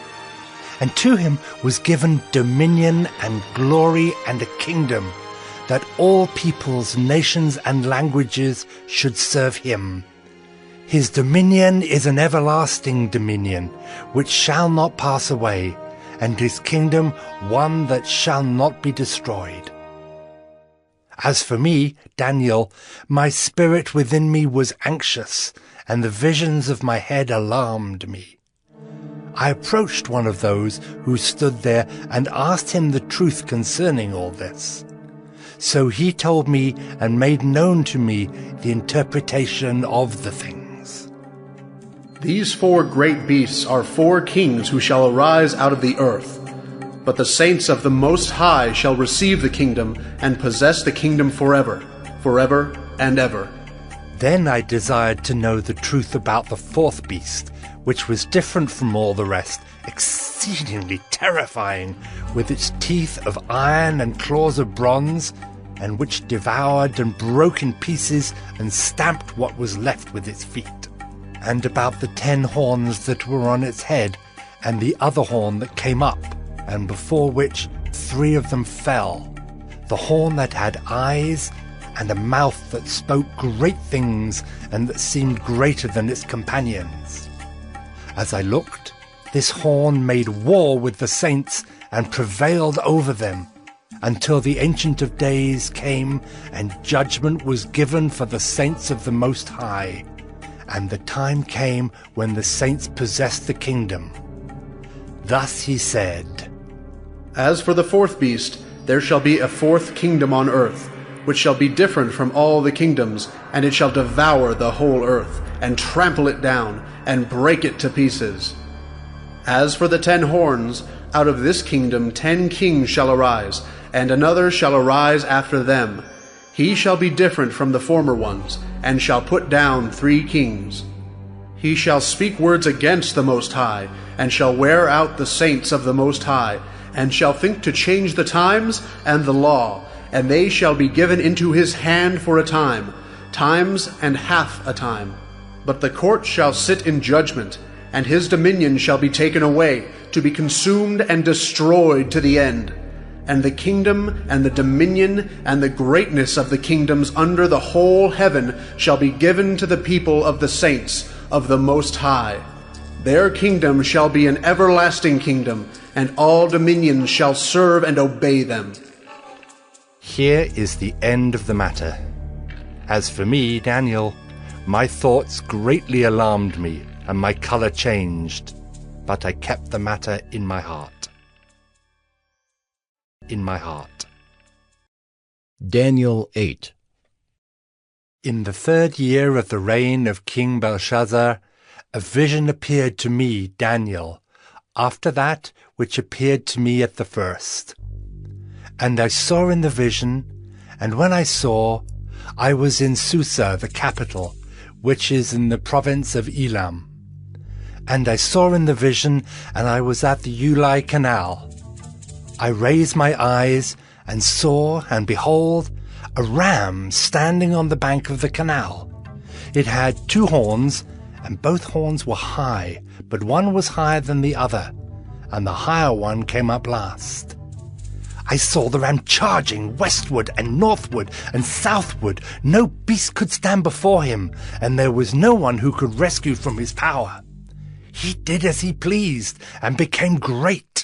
And to him was given dominion and glory and a kingdom, that all peoples, nations, and languages should serve him. His dominion is an everlasting dominion, which shall not pass away, and his kingdom one that shall not be destroyed. As for me, Daniel, my spirit within me was anxious, and the visions of my head alarmed me. I approached one of those who stood there and asked him the truth concerning all this. So he told me and made known to me the interpretation of the things. These 4 great beasts are 4 kings who shall arise out of the earth. But the saints of the Most High shall receive the kingdom and possess the kingdom forever, forever and ever. Then I desired to know the truth about the 4th beast, which was different from all the rest, exceedingly terrifying, with its teeth of iron and claws of bronze, and which devoured and broke in pieces and stamped what was left with its feet. And about the 10 horns that were on its head, and the other horn that came up, and before which 3 of them fell, the horn that had eyes, and a mouth that spoke great things, and that seemed greater than its companions. As I looked, this horn made war with the saints, and prevailed over them, until the Ancient of Days came, and judgment was given for the saints of the Most High. And the time came when the saints possessed the kingdom. Thus he said, As for the 4th beast, there shall be a 4th kingdom on earth, which shall be different from all the kingdoms, and it shall devour the whole earth, and trample it down, and break it to pieces. As for the 10 horns, out of this kingdom 10 kings shall arise, and another shall arise after them. He shall be different from the former ones, and shall put down 3 kings. He shall speak words against the Most High, and shall wear out the saints of the Most High, and shall think to change the times and the law, and they shall be given into his hand for a time, times and half a time. But the court shall sit in judgment, and his dominion shall be taken away, to be consumed and destroyed to the end. And the kingdom and the dominion and the greatness of the kingdoms under the whole heaven shall be given to the people of the saints of the Most High. Their kingdom shall be an everlasting kingdom, and all dominions shall serve and obey them. Here is the end of the matter. As for me, Daniel, my thoughts greatly alarmed me, and my color changed, but I kept the matter in my heart. In my heart. Daniel 8. In the 3rd year of the reign of King Belshazzar, a vision appeared to me, Daniel, after that which appeared to me at the first. And I saw in the vision, and when I saw, I was in Susa, the capital, which is in the province of Elam. And I saw in the vision, and I was at the Ulai Canal. I raised my eyes, and saw, and behold, a ram standing on the bank of the canal. It had 2 horns, and both horns were high, but one was higher than the other, and the higher one came up last. I saw the ram charging westward and northward and southward. No beast could stand before him, and there was no one who could rescue from his power. He did as he pleased, and became great.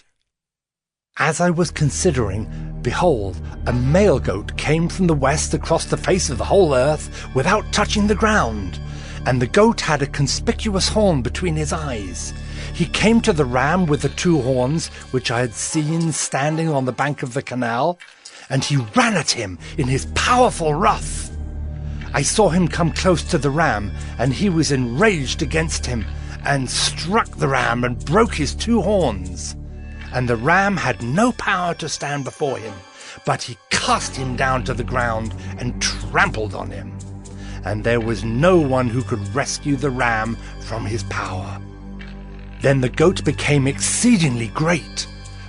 As I was considering, behold, a male goat came from the west across the face of the whole earth without touching the ground, and the goat had a conspicuous horn between his eyes. He came to the ram with the 2 horns, which I had seen standing on the bank of the canal, and he ran at him in his powerful wrath. I saw him come close to the ram, and he was enraged against him, and struck the ram and broke his 2 horns. And the ram had no power to stand before him, but he cast him down to the ground and trampled on him. And there was no one who could rescue the ram from his power. Then the goat became exceedingly great,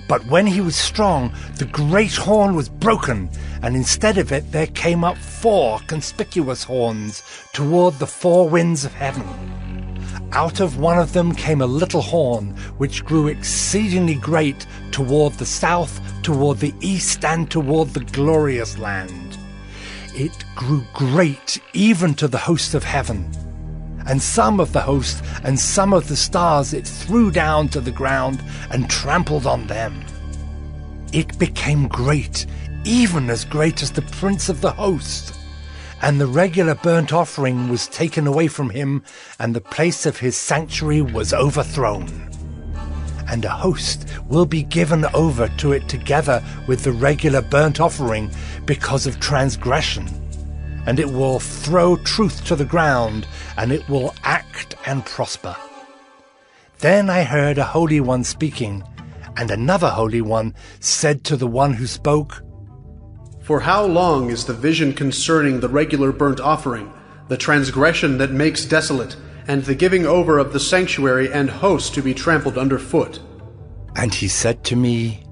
but when he was strong, the great horn was broken, and instead of it there came up 4 conspicuous horns toward the 4 winds of heaven. Out of one of them came a little horn, which grew exceedingly great toward the south, toward the east, and toward the glorious land. It grew great even to the host of heaven. And some of the host and some of the stars it threw down to the ground and trampled on them. It became great, even as great as the prince of the host. And the regular burnt offering was taken away from him, and the place of his sanctuary was overthrown. And a host will be given over to it together with the regular burnt offering because of transgression. And it will throw truth to the ground, and it will act and prosper. Then I heard a holy one speaking, and another holy one said to the one who spoke, For how long is the vision concerning the regular burnt offering, the transgression that makes desolate, and the giving over of the sanctuary and host to be trampled underfoot? And he said to me,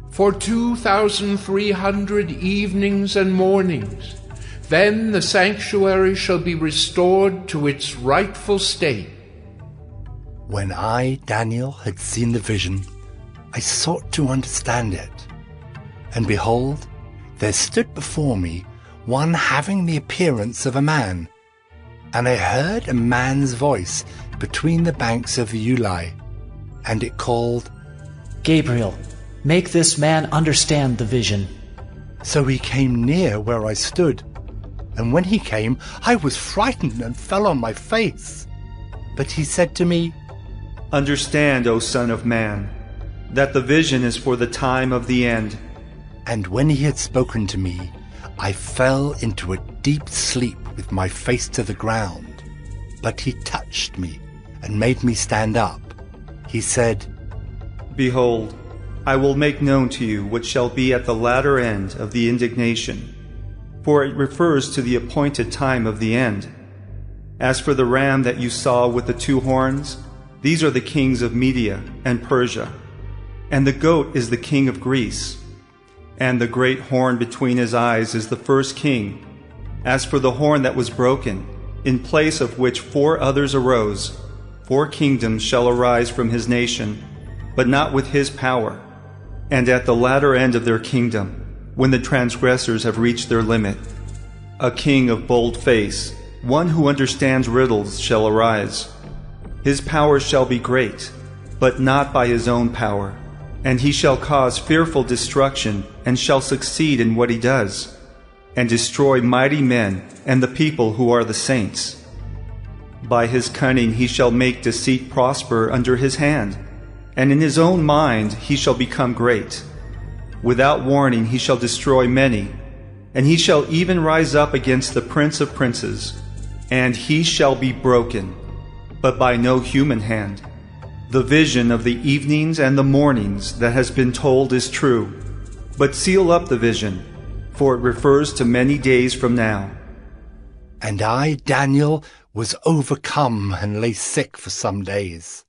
For 2,300 evenings and mornings, then the sanctuary shall be restored to its rightful state. When I, Daniel, had seen the vision, I sought to understand it. And behold, there stood before me one having the appearance of a man. And I heard a man's voice between the banks of the Ulai, and it called, Gabriel, make this man understand the vision. So he came near where I stood, and when he came, I was frightened and fell on my face. But he said to me, Understand, O Son of Man, that the vision is for the time of the end. And when he had spoken to me, I fell into a deep sleep with my face to the ground. But he touched me and made me stand up. He said, Behold, I will make known to you what shall be at the latter end of the indignation. for it refers to the appointed time of the end. As for the ram that you saw with the 2 horns, these are the kings of Media and Persia. And the goat is the king of Greece. And the great horn between his eyes is the first king. As for the horn that was broken, in place of which 4 others arose, 4 kingdoms shall arise from his nation, but not with his power. And at the latter end of their kingdom, when the transgressors have reached their limit, a king of bold face, one who understands riddles, shall arise. His power shall be great, but not by his own power. And he shall cause fearful destruction, and shall succeed in what he does, and destroy mighty men and the people who are the saints. By his cunning he shall make deceit prosper under his hand, and in his own mind he shall become great. Without warning he shall destroy many, and he shall even rise up against the Prince of Princes, and he shall be broken, but by no human hand. The vision of the evenings and the mornings that has been told is true, but seal up the vision, for it refers to many days from now. And I, Daniel, was overcome and lay sick for some days.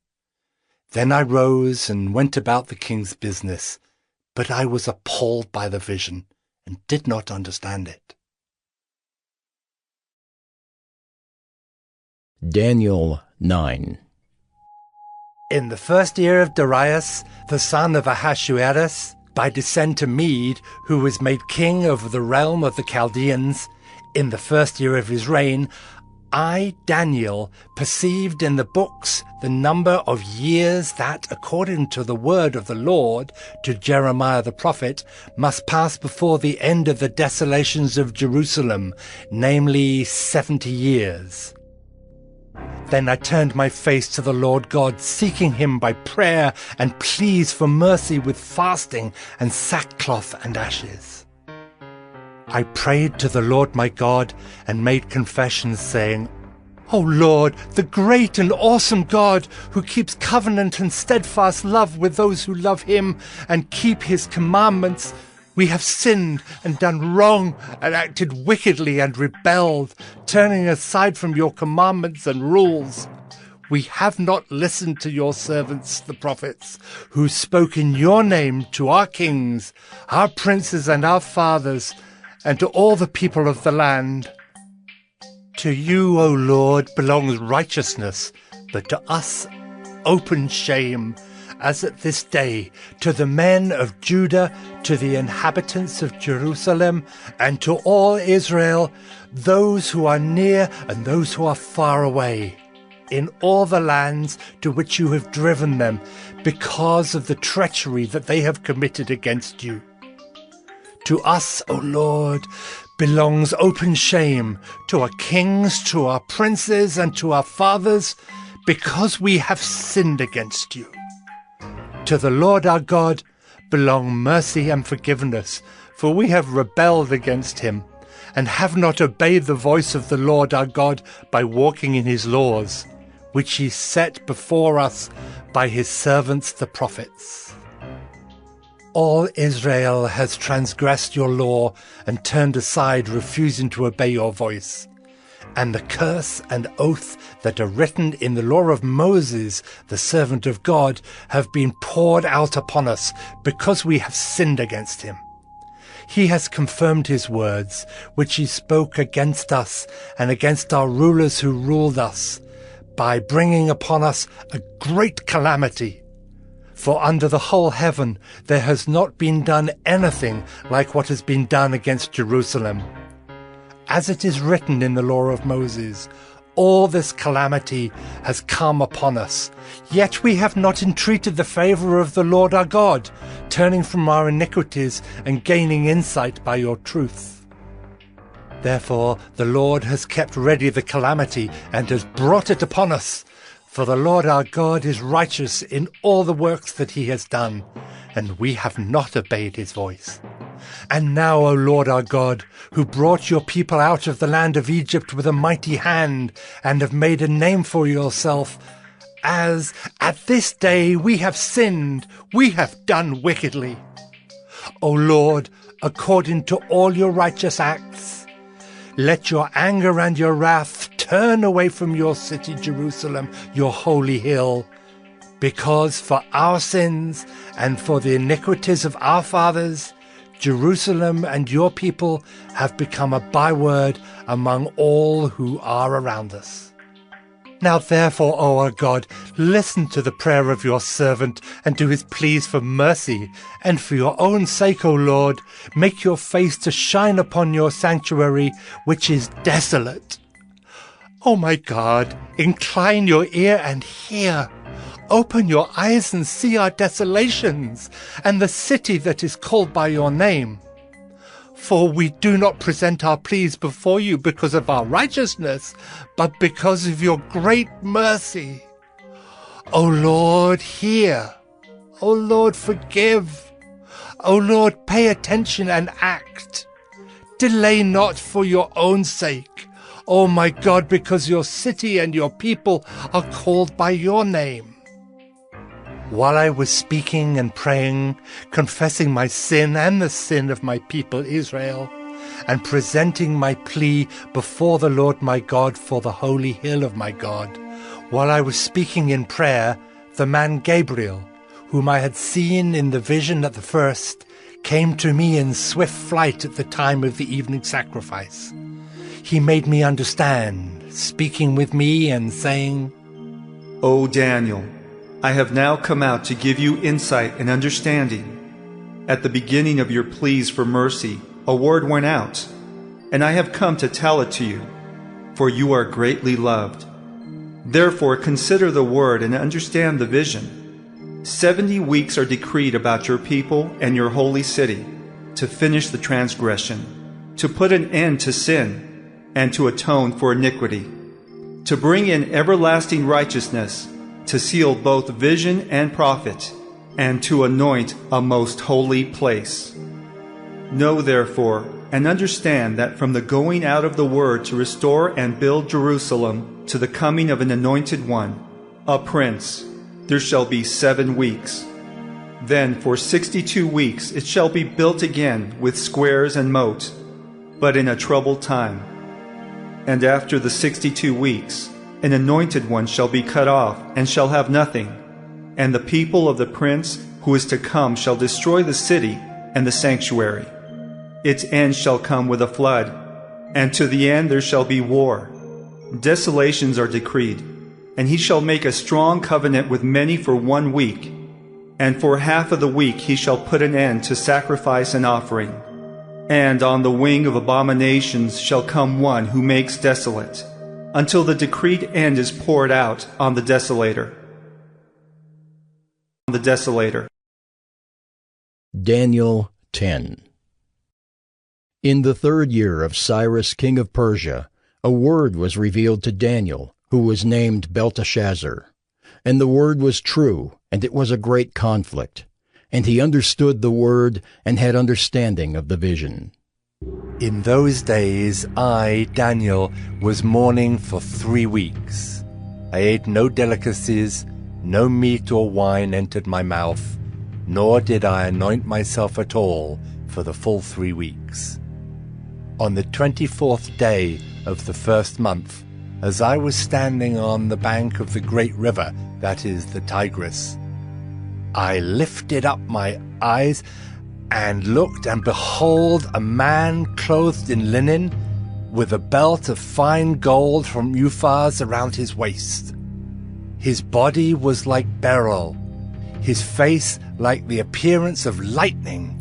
Then I rose and went about the king's business, but I was appalled by the vision and did not understand it. Daniel 9. In the 1st year of Darius, the son of Ahasuerus, by descent to Mede, who was made king over the realm of the Chaldeans, in the 1st year of his reign, I, Daniel, perceived in the books the number of years that, according to the word of the Lord to Jeremiah the prophet, must pass before the end of the desolations of Jerusalem, namely 70 years. Then I turned my face to the Lord God, seeking him by prayer and pleas for mercy with fasting and sackcloth and ashes. I prayed to the Lord my God and made confessions, saying, O Lord, the great and awesome God, who keeps covenant and steadfast love with those who love him and keep his commandments, we have sinned and done wrong and acted wickedly and rebelled, turning aside from your commandments and rules. We have not listened to your servants, the prophets, who spoke in your name to our kings, our princes and our fathers, and to all the people of the land. To you, O Lord, belongs righteousness, but to us open shame, as at this day, to the men of Judah, to the inhabitants of Jerusalem, and to all Israel, those who are near and those who are far away, in all the lands to which you have driven them, because of the treachery that they have committed against you. To us, O Lord, belongs open shame, to our kings, to our princes, and to our fathers, because we have sinned against you. To the Lord our God belong mercy and forgiveness, for we have rebelled against him, and have not obeyed the voice of the Lord our God by walking in his laws, which he set before us by his servants the prophets. All Israel has transgressed your law and turned aside, refusing to obey your voice. And the curse and oath that are written in the law of Moses, the servant of God, have been poured out upon us, because we have sinned against him. He has confirmed his words, which he spoke against us and against our rulers who ruled us, by bringing upon us a great calamity. For under the whole heaven there has not been done anything like what has been done against Jerusalem. As it is written in the law of Moses, all this calamity has come upon us, yet we have not entreated the favor of the Lord our God, turning from our iniquities and gaining insight by your truth. Therefore the Lord has kept ready the calamity and has brought it upon us. For the Lord our God is righteous in all the works that he has done, and we have not obeyed his voice. And now, O Lord our God, who brought your people out of the land of Egypt with a mighty hand, and have made a name for yourself, as at this day we have sinned, we have done wickedly. O Lord, according to all your righteous acts, Let your anger and your wrath turn away from your city, Jerusalem, your holy hill. Because for our sins and for the iniquities of our fathers, Jerusalem and your people have become a byword among all who are around us. Now therefore, O our God, listen to the prayer of your servant and to his pleas for mercy, and for your own sake, O Lord, make your face to shine upon your sanctuary, which is desolate. O my God, incline your ear and hear. Open your eyes and see our desolations, and the city that is called by your name. For we do not present our pleas before you because of our righteousness, but because of your great mercy. O Lord, hear. O Lord, forgive. O Lord, pay attention and act. Delay not for your own sake, O my God, because your city and your people are called by your name. While I was speaking and praying, confessing my sin and the sin of my people Israel, and presenting my plea before the Lord my God for the holy hill of my God, while I was speaking in prayer, the man Gabriel, whom I had seen in the vision at the first, came to me in swift flight at the time of the evening sacrifice. He made me understand, speaking with me and saying, O Daniel, I have now come out to give you insight and understanding. At the beginning of your pleas for mercy, a word went out, and I have come to tell it to you, for you are greatly loved. Therefore consider the word and understand the vision. 70 weeks are decreed about your people and your holy city, to finish the transgression, to put an end to sin, and to atone for iniquity, to bring in everlasting righteousness, to seal both vision and prophet, and to anoint a most holy place. Know therefore and understand that from the going out of the word to restore and build Jerusalem to the coming of an anointed one, a prince, there shall be 7 weeks. Then for 62 weeks it shall be built again with squares and moat, but in a troubled time. And after the 62 weeks, an anointed one shall be cut off, and shall have nothing. And the people of the prince who is to come shall destroy the city and the sanctuary. Its end shall come with a flood, and to the end there shall be war. Desolations are decreed, and he shall make a strong covenant with many for 1 week. And for half of the week he shall put an end to sacrifice and offering. And on the wing of abominations shall come one who makes desolate, until the decreed end is poured out on the desolator. Daniel 10. In the 3rd year of Cyrus king of Persia, a word was revealed to Daniel, who was named Belteshazzar. And the word was true, and it was a great conflict. And he understood the word, and had understanding of the vision. In those days I, Daniel, was mourning for 3 weeks. I ate no delicacies, no meat or wine entered my mouth, nor did I anoint myself at all for the full 3 weeks. On the 24th day of the 1st month, as I was standing on the bank of the great river, that is the Tigris, I lifted up my eyes and looked, and behold, a man clothed in linen, with a belt of fine gold from Uphaz around his waist. His body was like beryl, his face like the appearance of lightning,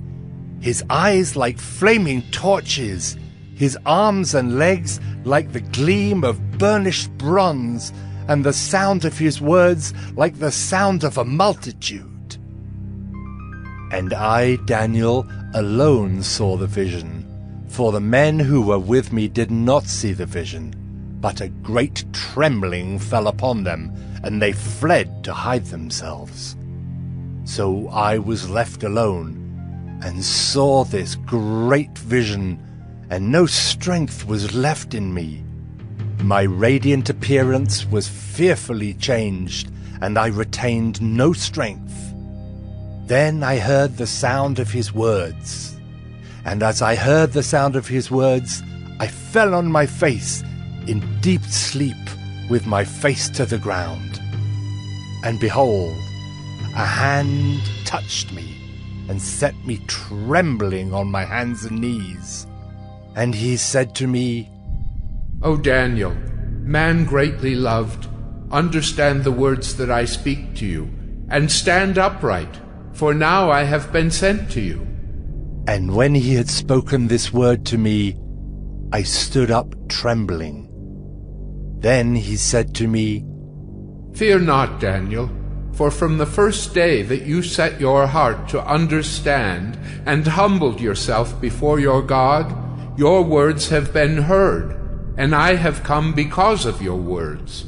his eyes like flaming torches, his arms and legs like the gleam of burnished bronze, and the sound of his words like the sound of a multitude. And I, Daniel, alone saw the vision, for the men who were with me did not see the vision, but a great trembling fell upon them, and they fled to hide themselves. So I was left alone, and saw this great vision, and no strength was left in me. My radiant appearance was fearfully changed, and I retained no strength. Then I heard the sound of his words, and as I heard the sound of his words, I fell on my face in deep sleep with my face to the ground. And behold, a hand touched me and set me trembling on my hands and knees. And he said to me, O Daniel, man greatly loved, understand the words that I speak to you, and stand upright, for now I have been sent to you. And when he had spoken this word to me, I stood up trembling. Then he said to me, Fear not, Daniel, for from the first day that you set your heart to understand and humbled yourself before your God, your words have been heard, and I have come because of your words.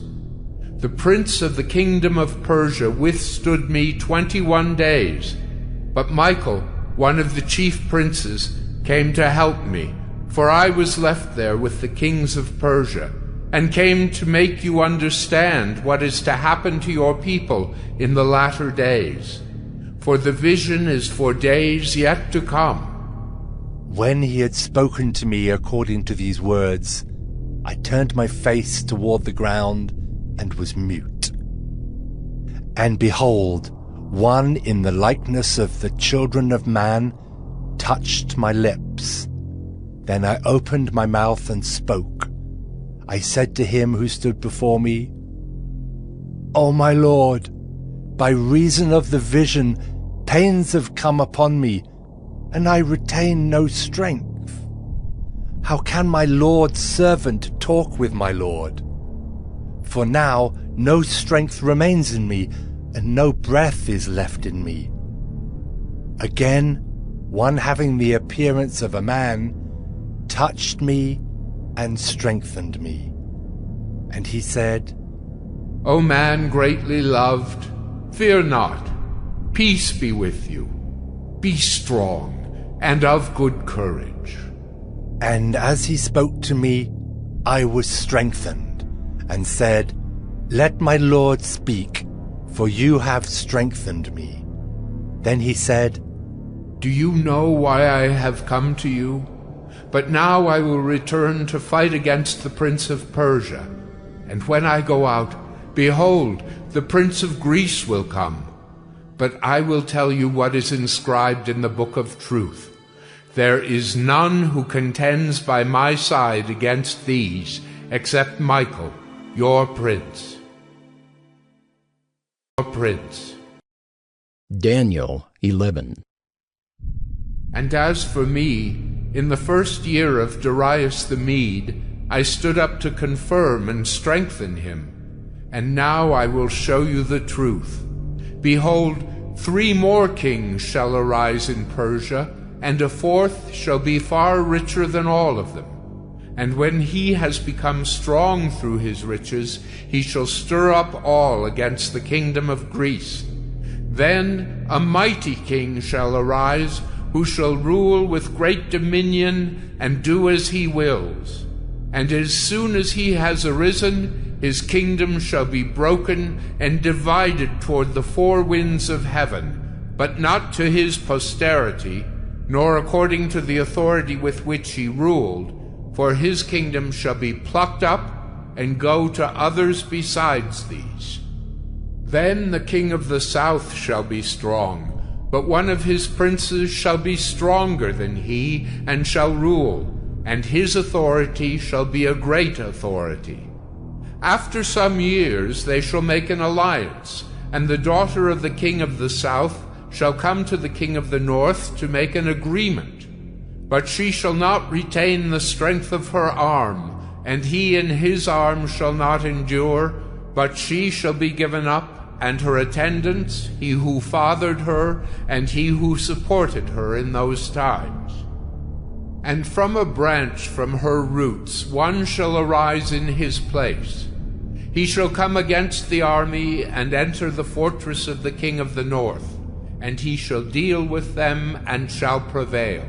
The prince of the kingdom of Persia withstood me 21 days, but Michael, one of the chief princes, came to help me, for I was left there with the kings of Persia, and came to make you understand what is to happen to your people in the latter days. For the vision is for days yet to come. When he had spoken to me according to these words, I turned my face toward the ground and was mute. And behold, one in the likeness of the children of man touched my lips. Then I opened my mouth and spoke. I said to him who stood before me, O my Lord, by reason of the vision, pains have come upon me, and I retain no strength. How can my Lord's servant talk with my Lord? For now no strength remains in me, and no breath is left in me. Again, one having the appearance of a man touched me and strengthened me. And he said, O man greatly loved, fear not. Peace be with you. Be strong and of good courage. And as he spoke to me, I was strengthened, and said, Let my Lord speak, for you have strengthened me. Then he said, Do you know why I have come to you? But now I will return to fight against the prince of Persia. And when I go out, behold, the prince of Greece will come. But I will tell you what is inscribed in the book of truth. There is none who contends by my side against these, except Michael, your prince. Your prince. Daniel 11. And as for me, in the first year of Darius the Mede, I stood up to confirm and strengthen him. And now I will show you the truth. Behold, 3 more kings shall arise in Persia, and a 4th shall be far richer than all of them. And when he has become strong through his riches, he shall stir up all against the kingdom of Greece. Then a mighty king shall arise, who shall rule with great dominion and do as he wills. And as soon as he has arisen, his kingdom shall be broken and divided toward the 4 winds of heaven, but not to his posterity, nor according to the authority with which he ruled, for his kingdom shall be plucked up and go to others besides these. Then the king of the south shall be strong, but one of his princes shall be stronger than he, and shall rule, and his authority shall be a great authority. After some years they shall make an alliance, and the daughter of the king of the south shall come to the king of the north to make an agreement. But she shall not retain the strength of her arm, and he in his arm shall not endure, but she shall be given up, and her attendants, he who fathered her, and he who supported her in those times. And from a branch from her roots one shall arise in his place. He shall come against the army, and enter the fortress of the king of the north, and he shall deal with them, and shall prevail.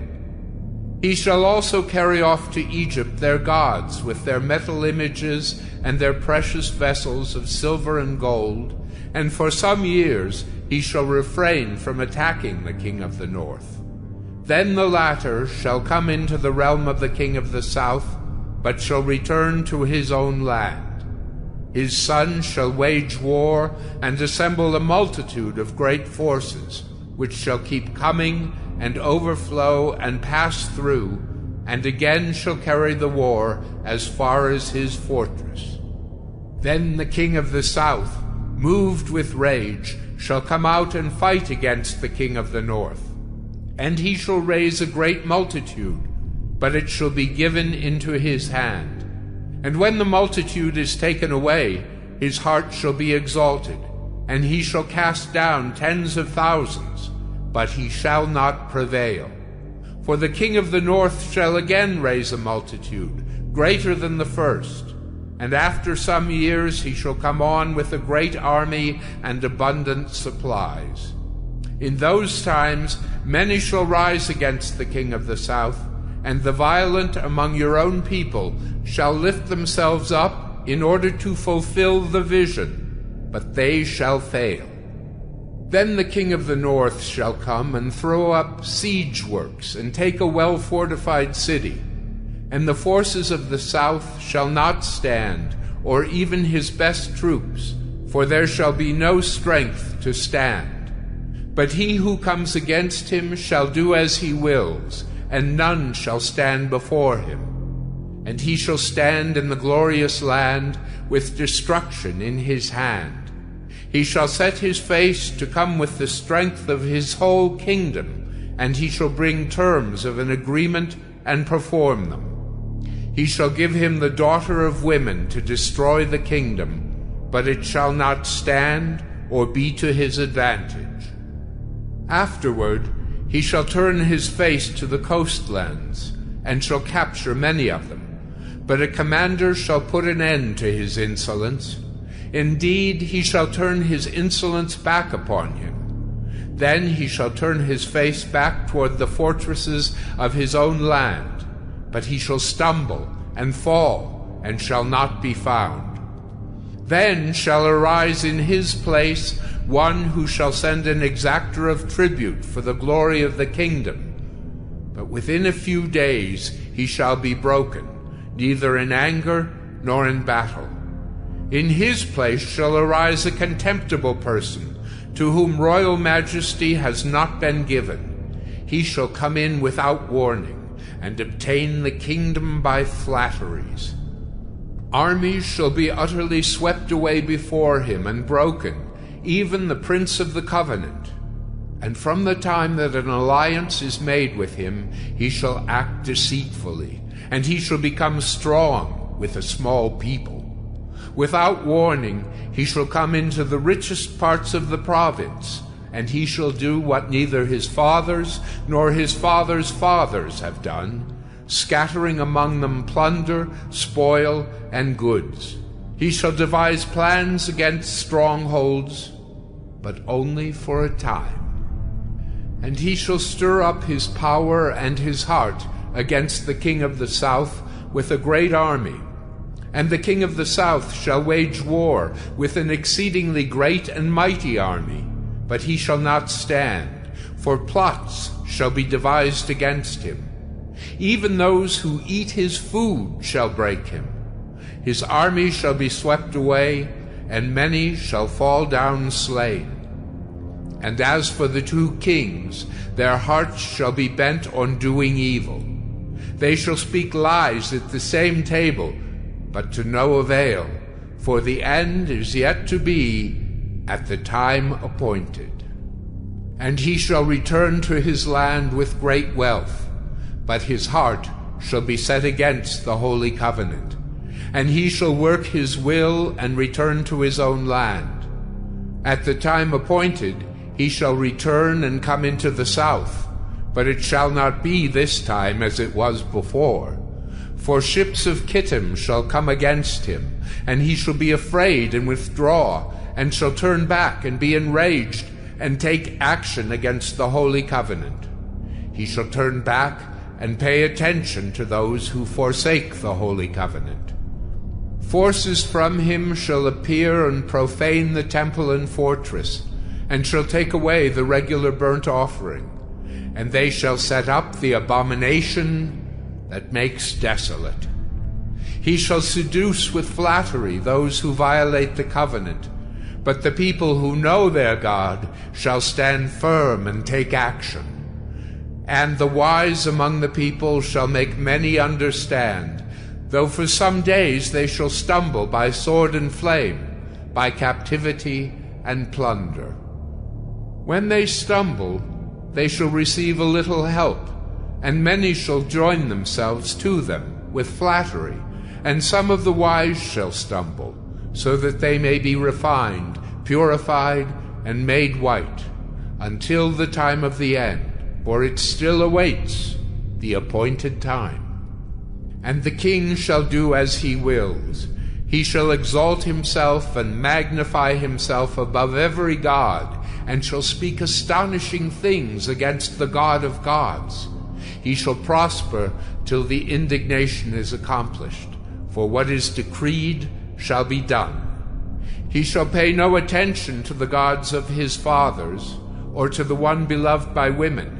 He shall also carry off to Egypt their gods, with their metal images, and their precious vessels of silver and gold, and for some years he shall refrain from attacking the king of the north. Then the latter shall come into the realm of the king of the south, but shall return to his own land. His son shall wage war and assemble a multitude of great forces, which shall keep coming and overflow and pass through, and again shall carry the war as far as his fortress. Then the king of the south, moved with rage, shall come out and fight against the king of the north. And he shall raise a great multitude, but it shall be given into his hand. And when the multitude is taken away, his heart shall be exalted, and he shall cast down tens of thousands, but he shall not prevail. For the king of the north shall again raise a multitude, greater than the first. And after some years he shall come on with a great army and abundant supplies. In those times many shall rise against the king of the south, and the violent among your own people shall lift themselves up in order to fulfill the vision, but they shall fail. Then the king of the north shall come and throw up siege works and take a well-fortified city, and the forces of the south shall not stand, or even his best troops, for there shall be no strength to stand. But he who comes against him shall do as he wills, and none shall stand before him. And he shall stand in the glorious land with destruction in his hand. He shall set his face to come with the strength of his whole kingdom, and he shall bring terms of an agreement and perform them. He shall give him the daughter of women to destroy the kingdom, but it shall not stand or be to his advantage. Afterward, he shall turn his face to the coastlands, and shall capture many of them. But a commander shall put an end to his insolence. Indeed, he shall turn his insolence back upon him. Then he shall turn his face back toward the fortresses of his own land. But he shall stumble and fall, and shall not be found. Then shall arise in his place one who shall send an exactor of tribute for the glory of the kingdom. But within a few days he shall be broken, neither in anger nor in battle. In his place shall arise a contemptible person, to whom royal majesty has not been given. He shall come in without warning, and obtain the kingdom by flatteries. Armies shall be utterly swept away before him and broken, even the prince of the covenant. And from the time that an alliance is made with him, he shall act deceitfully, and he shall become strong with a small people. Without warning, he shall come into the richest parts of the province, and he shall do what neither his fathers nor his fathers' fathers have done, scattering among them plunder, spoil, and goods. He shall devise plans against strongholds, but only for a time. And he shall stir up his power and his heart against the king of the south with a great army. And the king of the south shall wage war with an exceedingly great and mighty army, but he shall not stand, for plots shall be devised against him. Even those who eat his food shall break him. His army shall be swept away, and many shall fall down slain. And as for the two kings, their hearts shall be bent on doing evil. They shall speak lies at the same table, but to no avail, for the end is yet to be at the time appointed. And he shall return to his land with great wealth, but his heart shall be set against the holy covenant. And he shall work his will and return to his own land. At the time appointed, he shall return and come into the south, but it shall not be this time as it was before. For ships of Kittim shall come against him, and he shall be afraid and withdraw, and shall turn back and be enraged, and take action against the holy covenant. He shall turn back and pay attention to those who forsake the holy covenant. Forces from him shall appear and profane the temple and fortress, and shall take away the regular burnt offering, and they shall set up the abomination that makes desolate. He shall seduce with flattery those who violate the covenant. But the people who know their God shall stand firm and take action. And the wise among the people shall make many understand, though for some days they shall stumble by sword and flame, by captivity and plunder. When they stumble, they shall receive a little help, and many shall join themselves to them with flattery, and some of the wise shall stumble, so that they may be refined, purified, and made white, until the time of the end, for it still awaits the appointed time. And the king shall do as he wills. He shall exalt himself and magnify himself above every god, and shall speak astonishing things against the God of gods. He shall prosper till the indignation is accomplished, for what is decreed shall be done. He shall pay no attention to the gods of his fathers, or to the one beloved by women.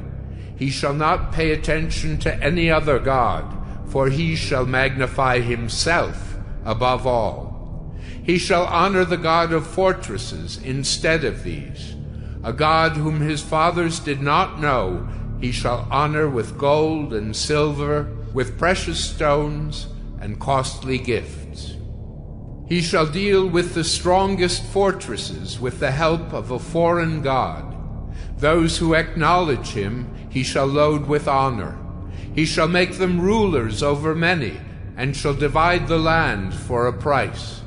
He shall not pay attention to any other god, for he shall magnify himself above all. He shall honor the God of fortresses instead of these. A God whom his fathers did not know, he shall honor with gold and silver, with precious stones and costly gifts. He shall deal with the strongest fortresses with the help of a foreign god. Those who acknowledge him he shall load with honor. He shall make them rulers over many, and shall divide the land for a price.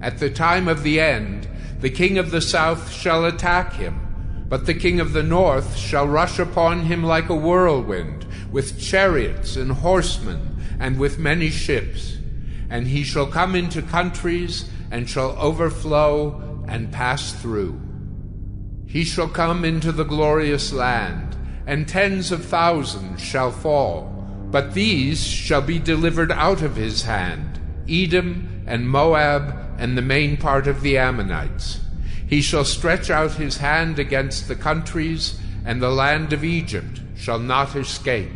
At the time of the end, the king of the south shall attack him, but the king of the north shall rush upon him like a whirlwind, with chariots and horsemen, and with many ships. And he shall come into countries, and shall overflow and pass through. He shall come into the glorious land, and tens of thousands shall fall. But these shall be delivered out of his hand, Edom and Moab and the main part of the Ammonites. He shall stretch out his hand against the countries, and the land of Egypt shall not escape.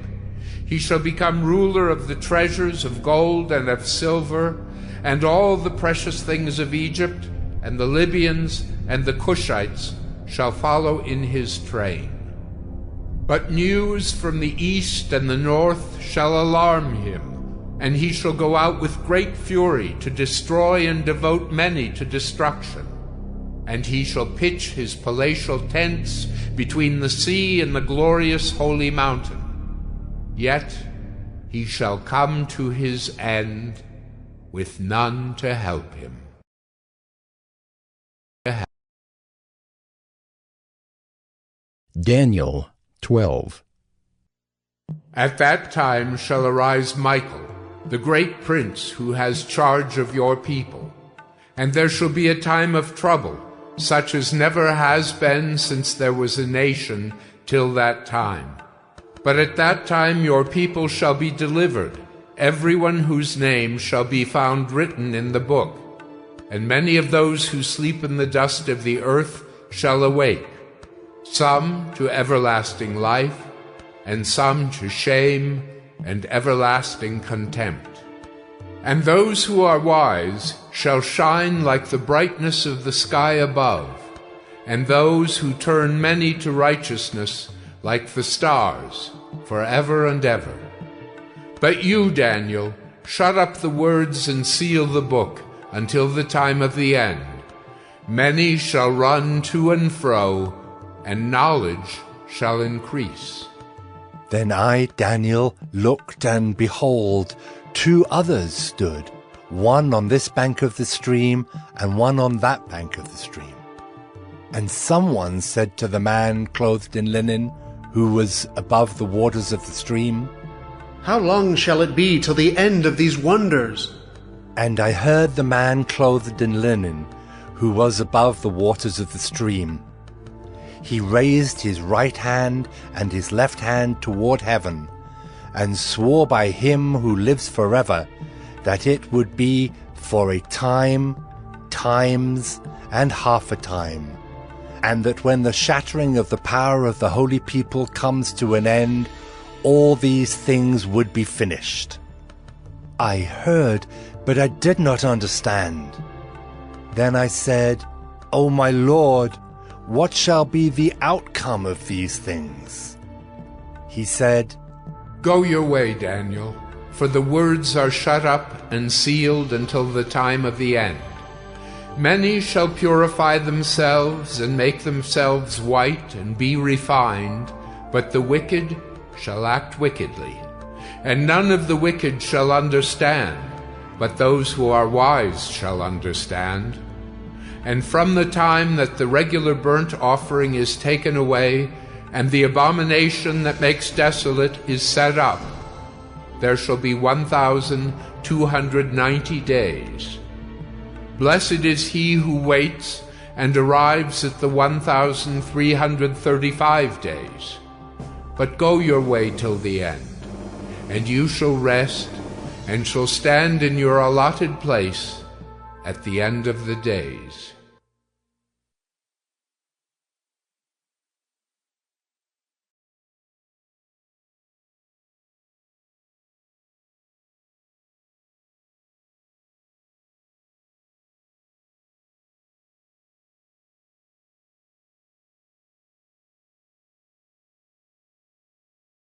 He shall become ruler of the treasures of gold and of silver, and all the precious things of Egypt, and the Libyans and the Cushites shall follow in his train. But news from the east and the north shall alarm him, and he shall go out with great fury to destroy and devote many to destruction. And he shall pitch his palatial tents between the sea and the glorious holy mountain. Yet he shall come to his end with none to help him. Daniel 12. At that time shall arise Michael, the great prince who has charge of your people. And there shall be a time of trouble, such as never has been since there was a nation till that time. But at that time your people shall be delivered, everyone whose name shall be found written in the book. And many of those who sleep in the dust of the earth shall awake, some to everlasting life, and some to shame and everlasting contempt. And those who are wise shall shine like the brightness of the sky above, and those who turn many to righteousness like the stars forever and ever. But you, Daniel, shut up the words and seal the book until the time of the end. Many shall run to and fro, and knowledge shall increase. Then I, Daniel, looked, and behold, 2 others stood, one on this bank of the stream, and one on that bank of the stream. And someone said to the man clothed in linen, who was above the waters of the stream, How long shall it be till the end of these wonders? And I heard the man clothed in linen, who was above the waters of the stream. He raised his right hand and his left hand toward heaven, and swore by him who lives forever, that it would be for a time, times, and half a time, and that when the shattering of the power of the holy people comes to an end, all these things would be finished. I heard, but I did not understand. Then I said, O my Lord, what shall be the outcome of these things? He said, Go your way, Daniel, for the words are shut up and sealed until the time of the end. Many shall purify themselves and make themselves white and be refined, but the wicked shall act wickedly. And none of the wicked shall understand, but those who are wise shall understand. And from the time that the regular burnt offering is taken away, and the abomination that makes desolate is set up, there shall be 1,290 days. Blessed is he who waits and arrives at the 1,335 days. But go your way till the end, and you shall rest, and shall stand in your allotted place at the end of the days.